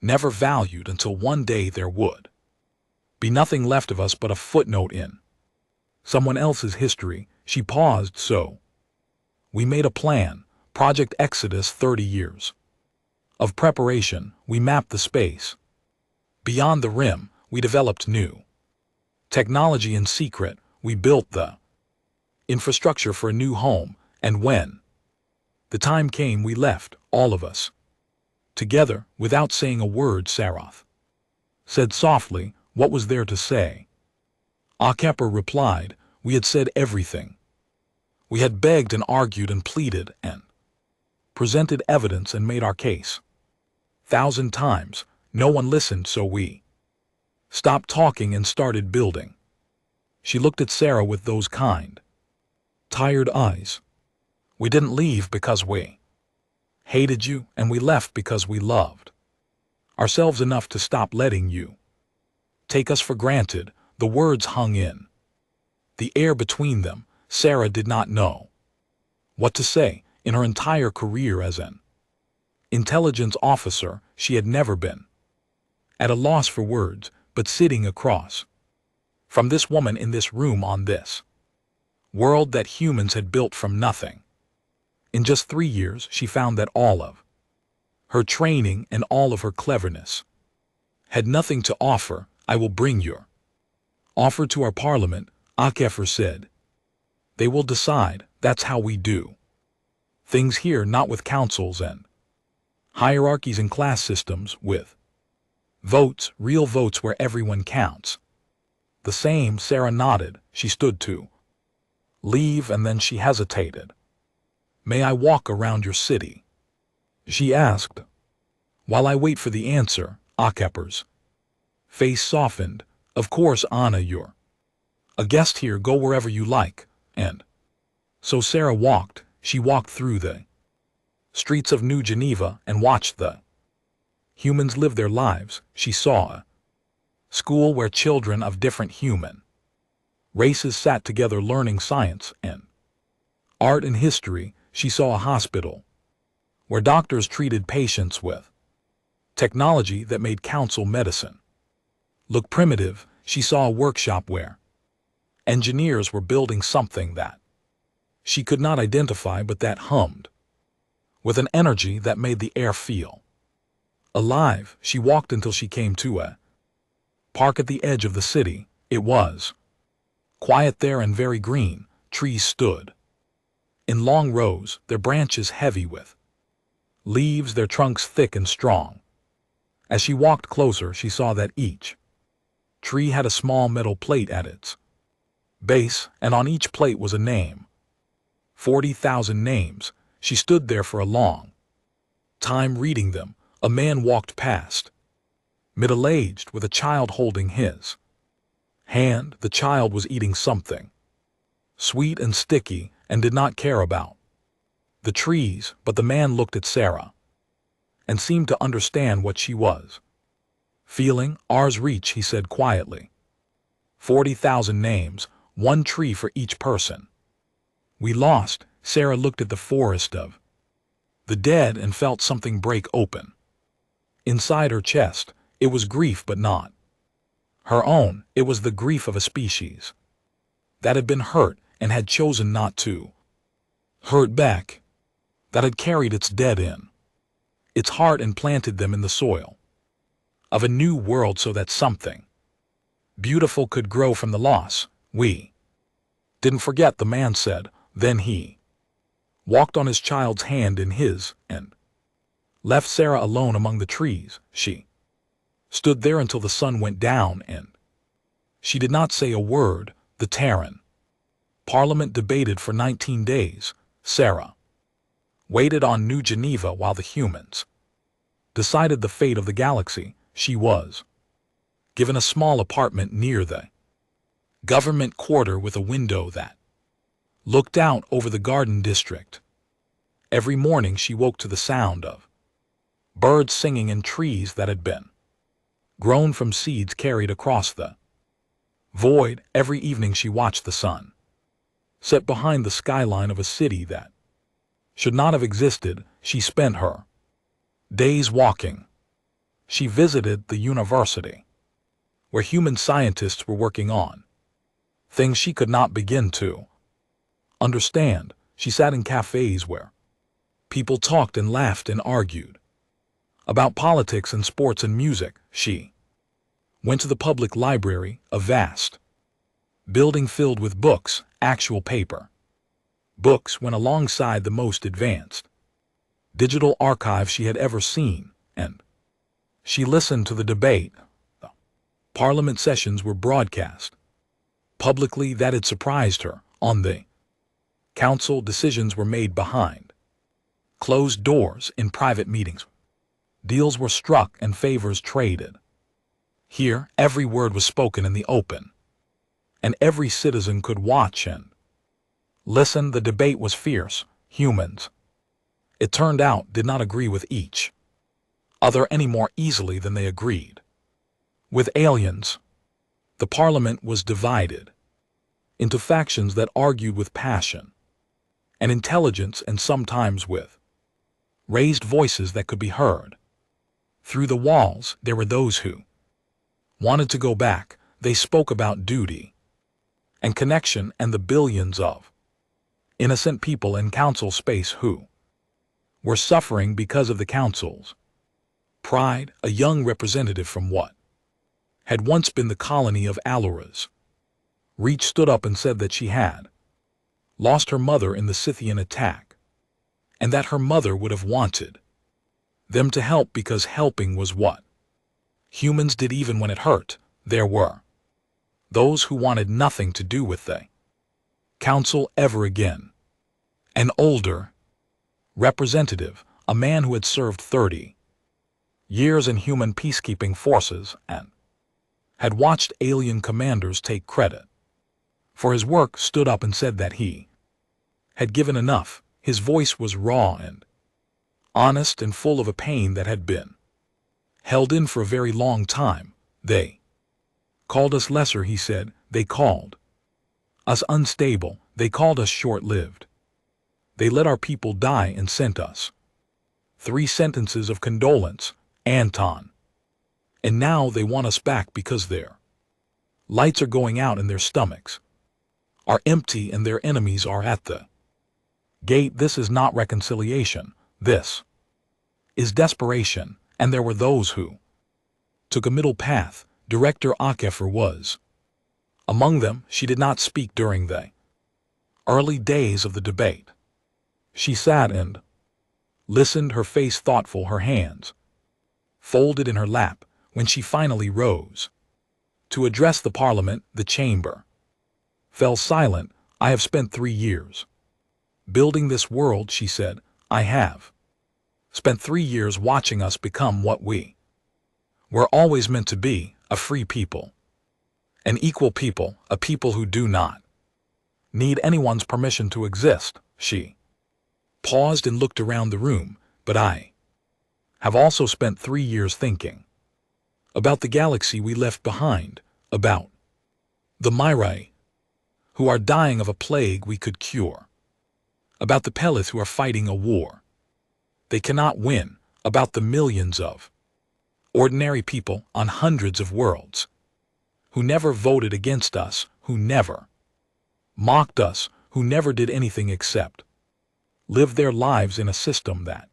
never valued until one day there would be nothing left of us but a footnote in someone else's history. She paused, so we made a plan, Project Exodus. 30 years of preparation. We mapped the space beyond the rim. We developed new technology in secret. We built the infrastructure for a new home, and when the time came, we left, all of us, together, without saying a word. Saroth said softly, "What was there to say?" Akepper replied, "We had said everything. We had begged and argued and pleaded and presented evidence and made our case 1,000 times. No one listened, so we stopped talking and started building." She looked at Sarah with those kind, tired eyes. "We didn't leave because we hated you, and we left because we loved ourselves enough to stop letting you take us for granted." The words hung in the air between them. Sarah did not know what to say. In her entire career as an intelligence officer, she had never been at a loss for words, but sitting across from this woman in this room on this world that humans had built from nothing, in just 3 years she found that all of her training and all of her cleverness had nothing to offer. "I will bring your offer to our parliament," Akepper said. "They will decide. That's how we do things here, not with councils and hierarchies and class systems, with votes, real votes where everyone counts." "The same." Sarah nodded. She stood to leave, and then she hesitated. "May I walk around your city?" she asked. "While I wait for the answer." Akepper's face softened. "Of course, Anna, you're a guest here. Go wherever you like." And so Sarah walked. She walked through the streets of New Geneva and watched the humans live their lives. She saw a school where children of different human races sat together learning science and art and history. She saw a hospital where doctors treated patients with technology that made council medicine look primitive. She saw a workshop where engineers were building something that she could not identify, but that hummed with an energy that made the air feel alive. She walked until she came to a park at the edge of the city. It was quiet there and very green. Trees stood in long rows, their branches heavy with leaves, their trunks thick and strong. As she walked closer, she saw that each tree had a small metal plate at its base, and on each plate was a name. 40,000 names. She stood there for a long time reading them. A man walked past, middle-aged, with a child holding his hand. The child was eating something sweet and sticky and did not care about the trees, but the man looked at Sarah and seemed to understand what she was feeling. "Ours reach," he said quietly. 40,000 names, one tree for each person. "We lost." Sarah looked at the forest of the dead and felt something break open inside her chest. It was grief, but not her own. It was the grief of a species that had been hurt and had chosen not to hurt back, that had carried its dead in its heart and planted them in the soil of a new world so that something beautiful could grow from the loss. "We didn't forget," the man said. Then he walked on his child's hand in his and left Sarah alone among the trees. She stood there until the sun went down, and she did not say a word. The Terran Parliament debated for 19 days. Sarah waited on New Geneva while the humans decided the fate of the galaxy. She was given a small apartment near the government quarter with a window that looked out over the garden district. Every morning she woke to the sound of birds singing in trees that had been grown from seeds carried across the void. Every evening she watched the sun set behind the skyline of a city that should not have existed. She spent her days walking. She visited the university, where human scientists were working on things she could not begin to understand. She sat in cafes where people talked and laughed and argued about politics and sports and music. She went to the public library, a vast building filled with books, actual paper. Books went alongside the most advanced digital archive she had ever seen, and she listened to the debate. The parliament sessions were broadcast publicly. That had surprised her. On the council, decisions were made behind closed doors in private meetings. Deals were struck and favors traded. Here, every word was spoken in the open, and every citizen could watch and listen. The debate was fierce. Humans, it turned out, did not agree with each other any more easily than they agreed with aliens. The parliament was divided into factions that argued with passion and intelligence, and sometimes with raised voices that could be heard through the walls. There were those who wanted to go back. They spoke about duty and connection and the billions of innocent people in council space who were suffering because of the council's pride. A young representative from what had once been the colony of Aloras Reach stood up and said that she had lost her mother in the Scythian attack, and that her mother would have wanted them to help because helping was what humans did even when it hurt. There were those who wanted nothing to do with the council ever again. An older representative, a man who had served 30 years in human peacekeeping forces and had watched alien commanders take credit for his work, stood up and said that he had given enough. His voice was raw and honest and full of a pain that had been held in for a very long time. They called us lesser, he said. They called us unstable. They called us short-lived. They let our people die and sent us 3 sentences of condolence, Anton. And now they want us back because their lights are going out and their stomachs are empty and their enemies are at the gate. This is not reconciliation. This is desperation. And there were those who took a middle path. Director Akefer was among them. She did not speak during the early days of the debate. She sat and listened, her face thoughtful, her hands folded in her lap. When she finally rose to address the parliament, the chamber fell silent. I have spent 3 years building this world, she said. I have spent 3 years watching us become what we were always meant to be, a free people, an equal people, a people who do not need anyone's permission to exist. She paused and looked around the room. But I have also spent 3 years thinking about the galaxy we left behind, about the Myrai, who are dying of a plague we could cure, about the Pelith who are fighting a war they cannot win, about the millions of ordinary people on hundreds of worlds who never voted against us, who never mocked us, who never did anything except live their lives in a system that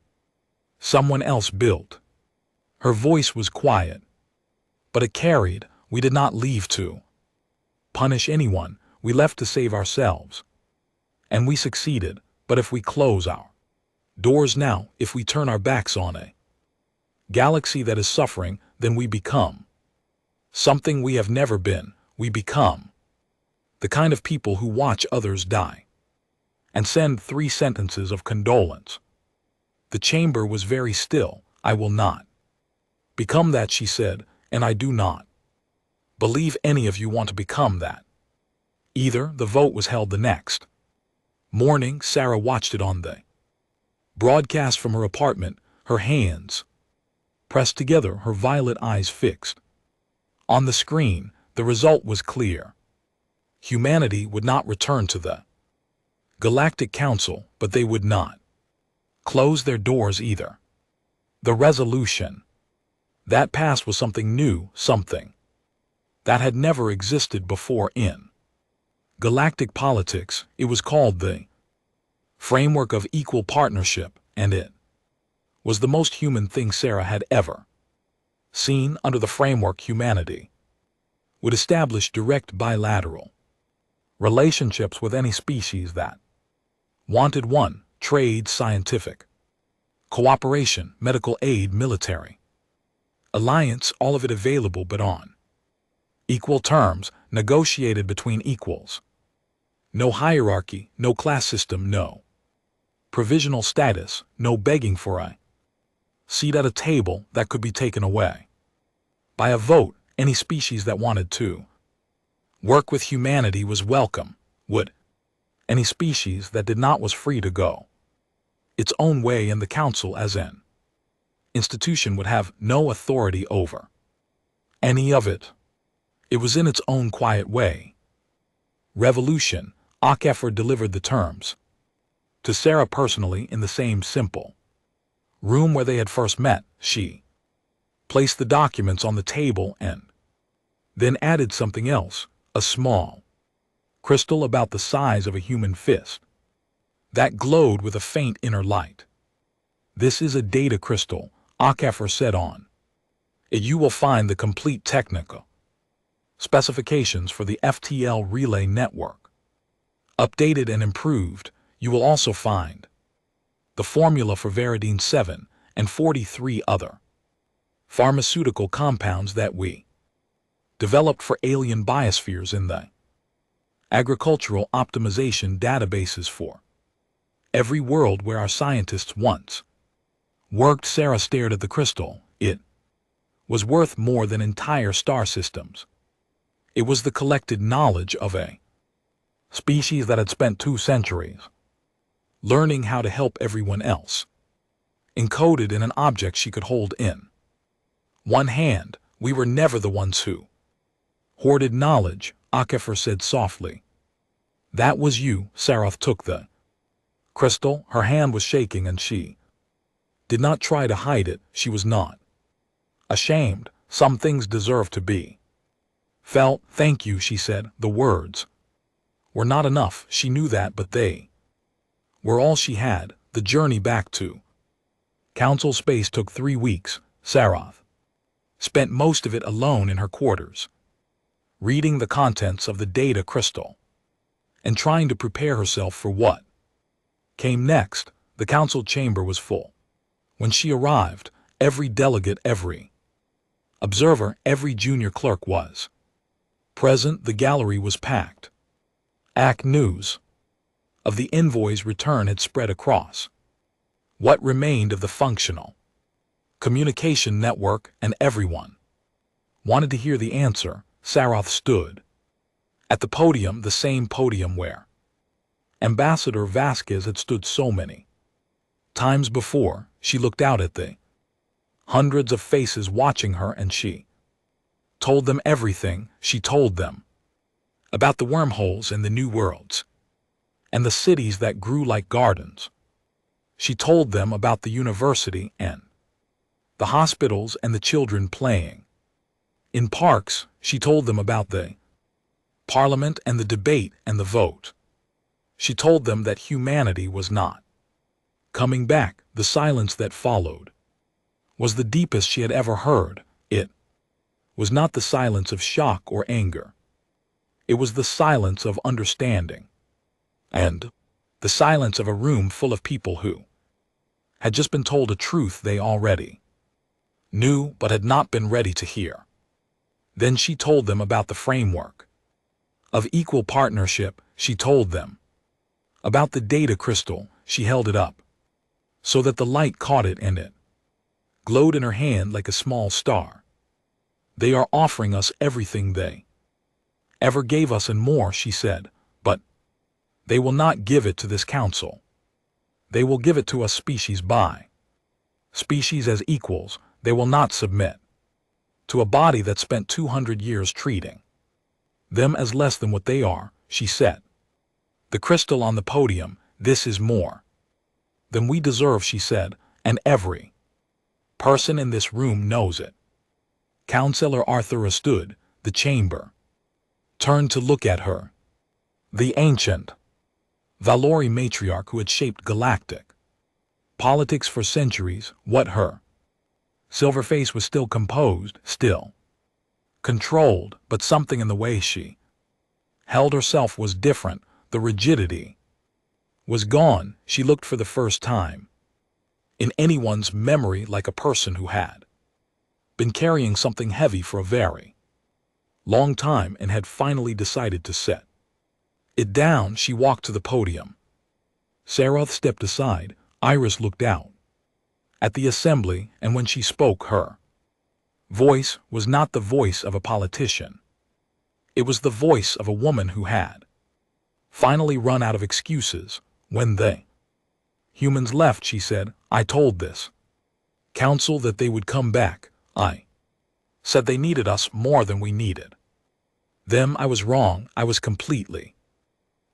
someone else built. Her voice was quiet, but it carried. We did not leave to punish anyone. We left to save ourselves. And we succeeded. But if we close our doors now, if we turn our backs on a galaxy that is suffering, then we become something we have never been. We become the kind of people who watch others die and send 3 sentences of condolence. The chamber was very still. I will not Become that, she said, and I do not believe any of you want to become that. Either. The vote was held the next morning. Sarah watched it on the broadcast from her apartment, her hands pressed together, her violet eyes fixed on the screen. The result was clear. Humanity would not return to the Galactic Council, but they would not close their doors either. The resolution that passed was something new, something that had never existed before in galactic politics. It was called the Framework of Equal Partnership, and it was the most human thing Sarah had ever seen. Under the framework, humanity would establish direct bilateral relationships with any species that wanted one: trade, scientific cooperation, medical aid, military alliance, all of it available but on equal terms, negotiated between equals. No hierarchy, no class system, no provisional status, no begging for a seat at a table that could be taken away by a vote. Any species that wanted to work with humanity was welcome. Would any species that did not was free to go its own way, and the council as an institution would have no authority over any of it. It was in its own quiet way. Revolution. HFY delivered the terms to Sarah personally in the same simple room where they had first met. She placed the documents on the table and then added something else, a small crystal about the size of a human fist that glowed with a faint inner light. This is a data crystal, HFY said on it. You will find the complete technical specifications for the FTL relay network updated and improved. You will also find the formula for Veridine 7 and 43 other pharmaceutical compounds that we developed for alien biospheres in the agricultural optimization databases for every world where our scientists once worked. Sarah stared at the crystal. It was worth more than entire star systems. It was the collected knowledge of a species that had spent 2 centuries learning how to help everyone else, encoded in an object she could hold in one hand. We were never the ones who hoarded knowledge, HFY said softly. That was you. Sarah took the crystal. Her hand was shaking and she did not try to hide it. She was not ashamed. Some things deserve to be felt. Thank you, she said. The words were not enough. She knew that, but they were all she had. The journey back to council space took 3 weeks. Sarah spent most of it alone in her quarters, reading the contents of the data crystal and trying to prepare herself for what came next. The council chamber was full. When she arrived, every delegate, every observer, every junior clerk was present. The gallery was packed. News of the envoy's return had spread across what remained of the functional communication network, and everyone wanted to hear the answer. Sarah stood at the podium, the same podium where Ambassador Vasquez had stood so many times before. She looked out at the hundreds of faces watching her, and she told them everything. She told them about the wormholes and the new worlds and the cities that grew like gardens. She told them about the university and the hospitals and the children playing in parks. She told them about the parliament and the debate and the vote. She told them that humanity was not coming back. The silence that followed was the deepest she had ever heard. It was not the silence of shock or anger. It was the silence of understanding, and the silence of a room full of people who had just been told a truth they already knew but had not been ready to hear. Then she told them about the framework of equal partnership. She told them about the data crystal. She held it up so that the light caught it, and it glowed in her hand like a small star. They are offering us everything they ever gave us and more, she said, but they will not give it to this council. They will give it to us species by species as equals. They will not submit to a body that spent 200 years treating them as less than what they are, she said. The crystal on the podium, this is more than we deserve, she said, and every person in this room knows it. Counselor Arthur stood, the chamber turned to look at her. The ancient Valori matriarch who had shaped galactic politics for centuries, what her silver face was still composed, still controlled, but something in the way she held herself was different. The rigidity was gone. She looked for the first time in anyone's memory like a person who had been carrying something heavy for a very long time and had finally decided to set it down. She walked to the podium. Saroth stepped aside. Iris looked out at the assembly, and when she spoke, her voice was not the voice of a politician. It was the voice of a woman who had finally run out of excuses. When the humans left, she said, I told this council that they would come back. I said they needed us more than we needed them. I was wrong. I was completely,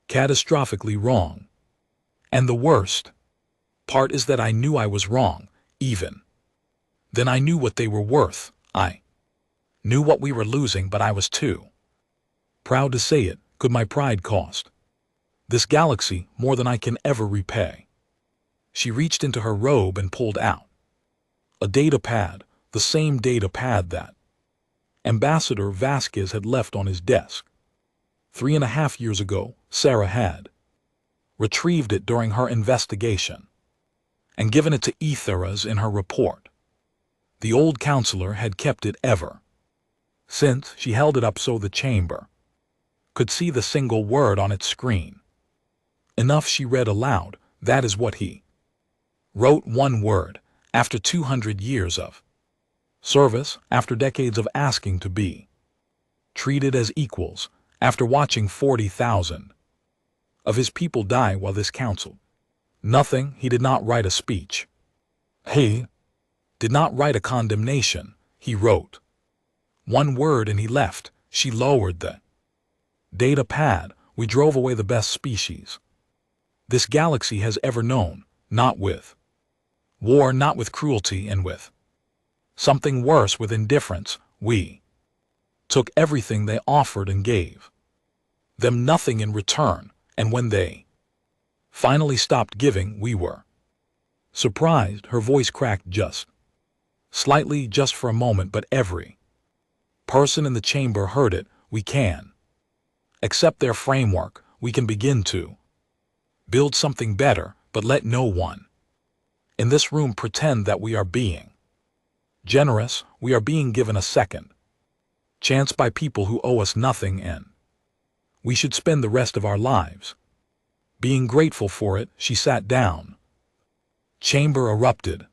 catastrophically wrong. And the worst part is that I knew I was wrong. Even then I knew what they were worth. I knew what we were losing, but I was too proud to say it. Could my pride cost this galaxy more than I can ever repay? She reached into her robe and pulled out a data pad, the same data pad that Ambassador Vasquez had left on his desk. 3.5 years ago, Sarah had retrieved it during her investigation and given it to Etheras in her report. The old counselor had kept it ever since. She held it up so the chamber could see the single word on its screen. Enough, she read aloud. That is what he wrote. One word. After 200 years of service, after decades of asking to be treated as equals, after watching 40,000 of his people die while this council nothing. He did not write a speech. He did not write a condemnation. He wrote one word and he left. She lowered the data pad. We drove away the best species this galaxy has ever known, not with war, not with cruelty, and with something worse, with indifference. We took everything they offered and gave them nothing in return, and when they finally stopped giving, we were surprised. Her voice cracked just slightly, just for a moment, but every person in the chamber heard it. We can accept their framework. We can begin to build something better, but let no one in this room pretend that we are being generous. We are being given a second chance by people who owe us nothing, and we should spend the rest of our lives being grateful for it. She sat down. Chamber erupted.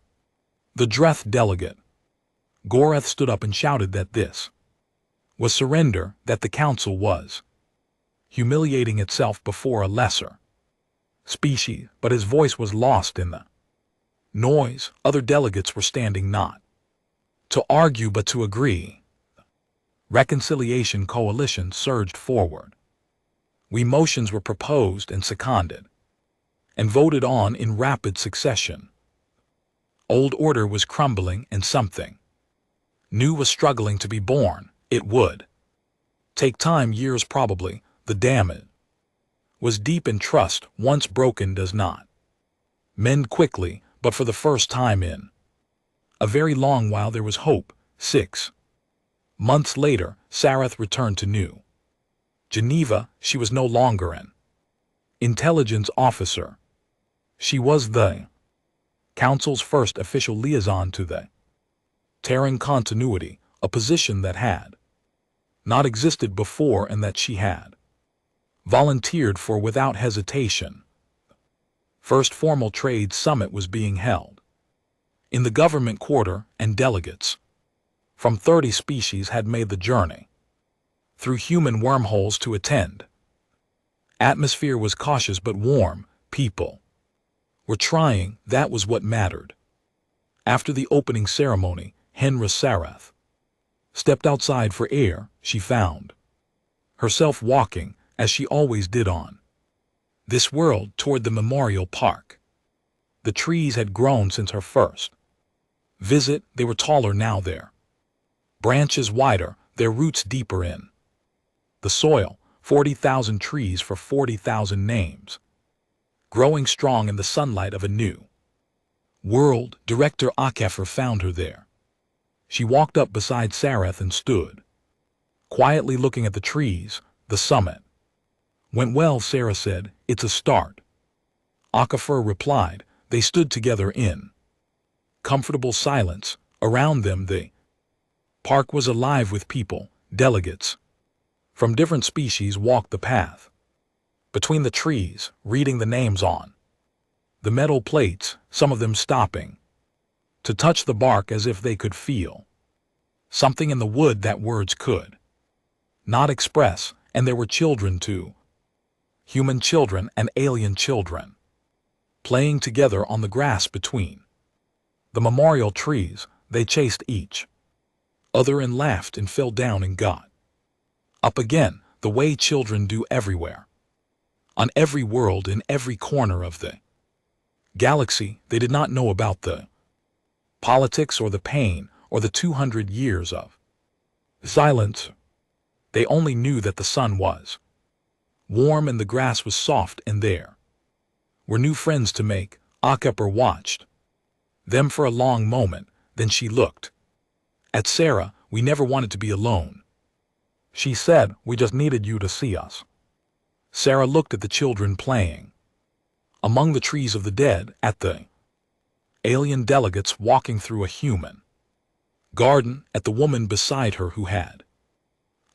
The Dreth delegate Gorath stood up and shouted that this was surrender, that the council was humiliating itself before a lesser species, but his voice was lost in the noise. Other delegates were standing, not to argue but to agree. Reconciliation coalition surged forward. Motions were proposed and seconded and voted on in rapid succession. Old order was crumbling and something new was struggling to be born. It would take time, years probably. The damage was deep, and trust, once broken, does not mend quickly, but for the first time in a very long while there was hope. 6 months later, Sarath returned to New Geneva. She was no longer an intelligence officer. She was the Council's first official liaison to the Terran continuity, a position that had not existed before and that she had volunteered for without hesitation. First formal trade summit was being held in the government quarter, and delegates from 30 species had made the journey through human wormholes to attend. Atmosphere was cautious but warm. People were trying, that was what mattered. After the opening ceremony, Henry Sarath stepped outside for air. She found herself walking, as she always did, on this world toward the memorial park. The trees had grown since her first visit. They were taller now, their branches wider, their roots deeper in the soil. 40,000 trees for 40,000 names, growing strong in the sunlight of a new world. Director HFY found her there. She walked up beside Sarath and stood quietly looking at the trees. The summit went well, Sarah said. It's a start, HFY replied. They stood together in comfortable silence. Around them the park was alive with people. Delegates from different species walked the path between the trees, reading the names on the metal plates, some of them stopping to touch the bark as if they could feel something in the wood that words could not express. And there were children too, human children and alien children, playing together on the grass between the memorial trees. They chased each other and laughed and fell down and got up again, the way children do everywhere, on every world, in every corner of the galaxy. They did not know about the politics or the pain or the 200 years of silence. They only knew that the sun was warm and the grass was soft, and there were new friends to make. HFY watched them for a long moment. Then she looked at Sarah. We never wanted to be alone, she said. We just needed you to see us. Sarah looked at the children playing among the trees of the dead, at the alien delegates walking through a human garden, at the woman beside her who had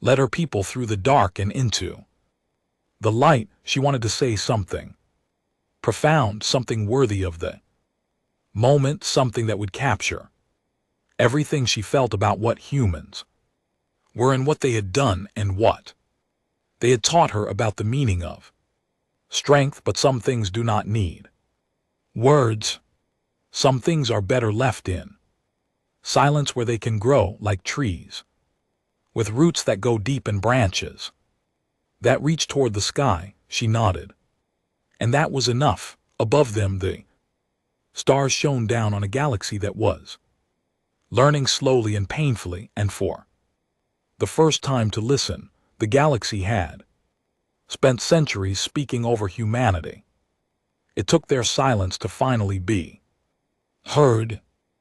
led her people through the dark and into the light. She wanted to say something profound, something worthy of the moment, something that would capture everything she felt about what humans were and what they had done and what they had taught her about the meaning of strength. But some things do not need words. Some things are better left in silence, where they can grow like trees, with roots that go deep and branches that reach toward the sky. She nodded. And that was enough. Above them the stars shone down on a galaxy that was learning slowly and painfully, and for the first time to listen. The galaxy had spent centuries speaking over humanity. It took their silence to finally be heard.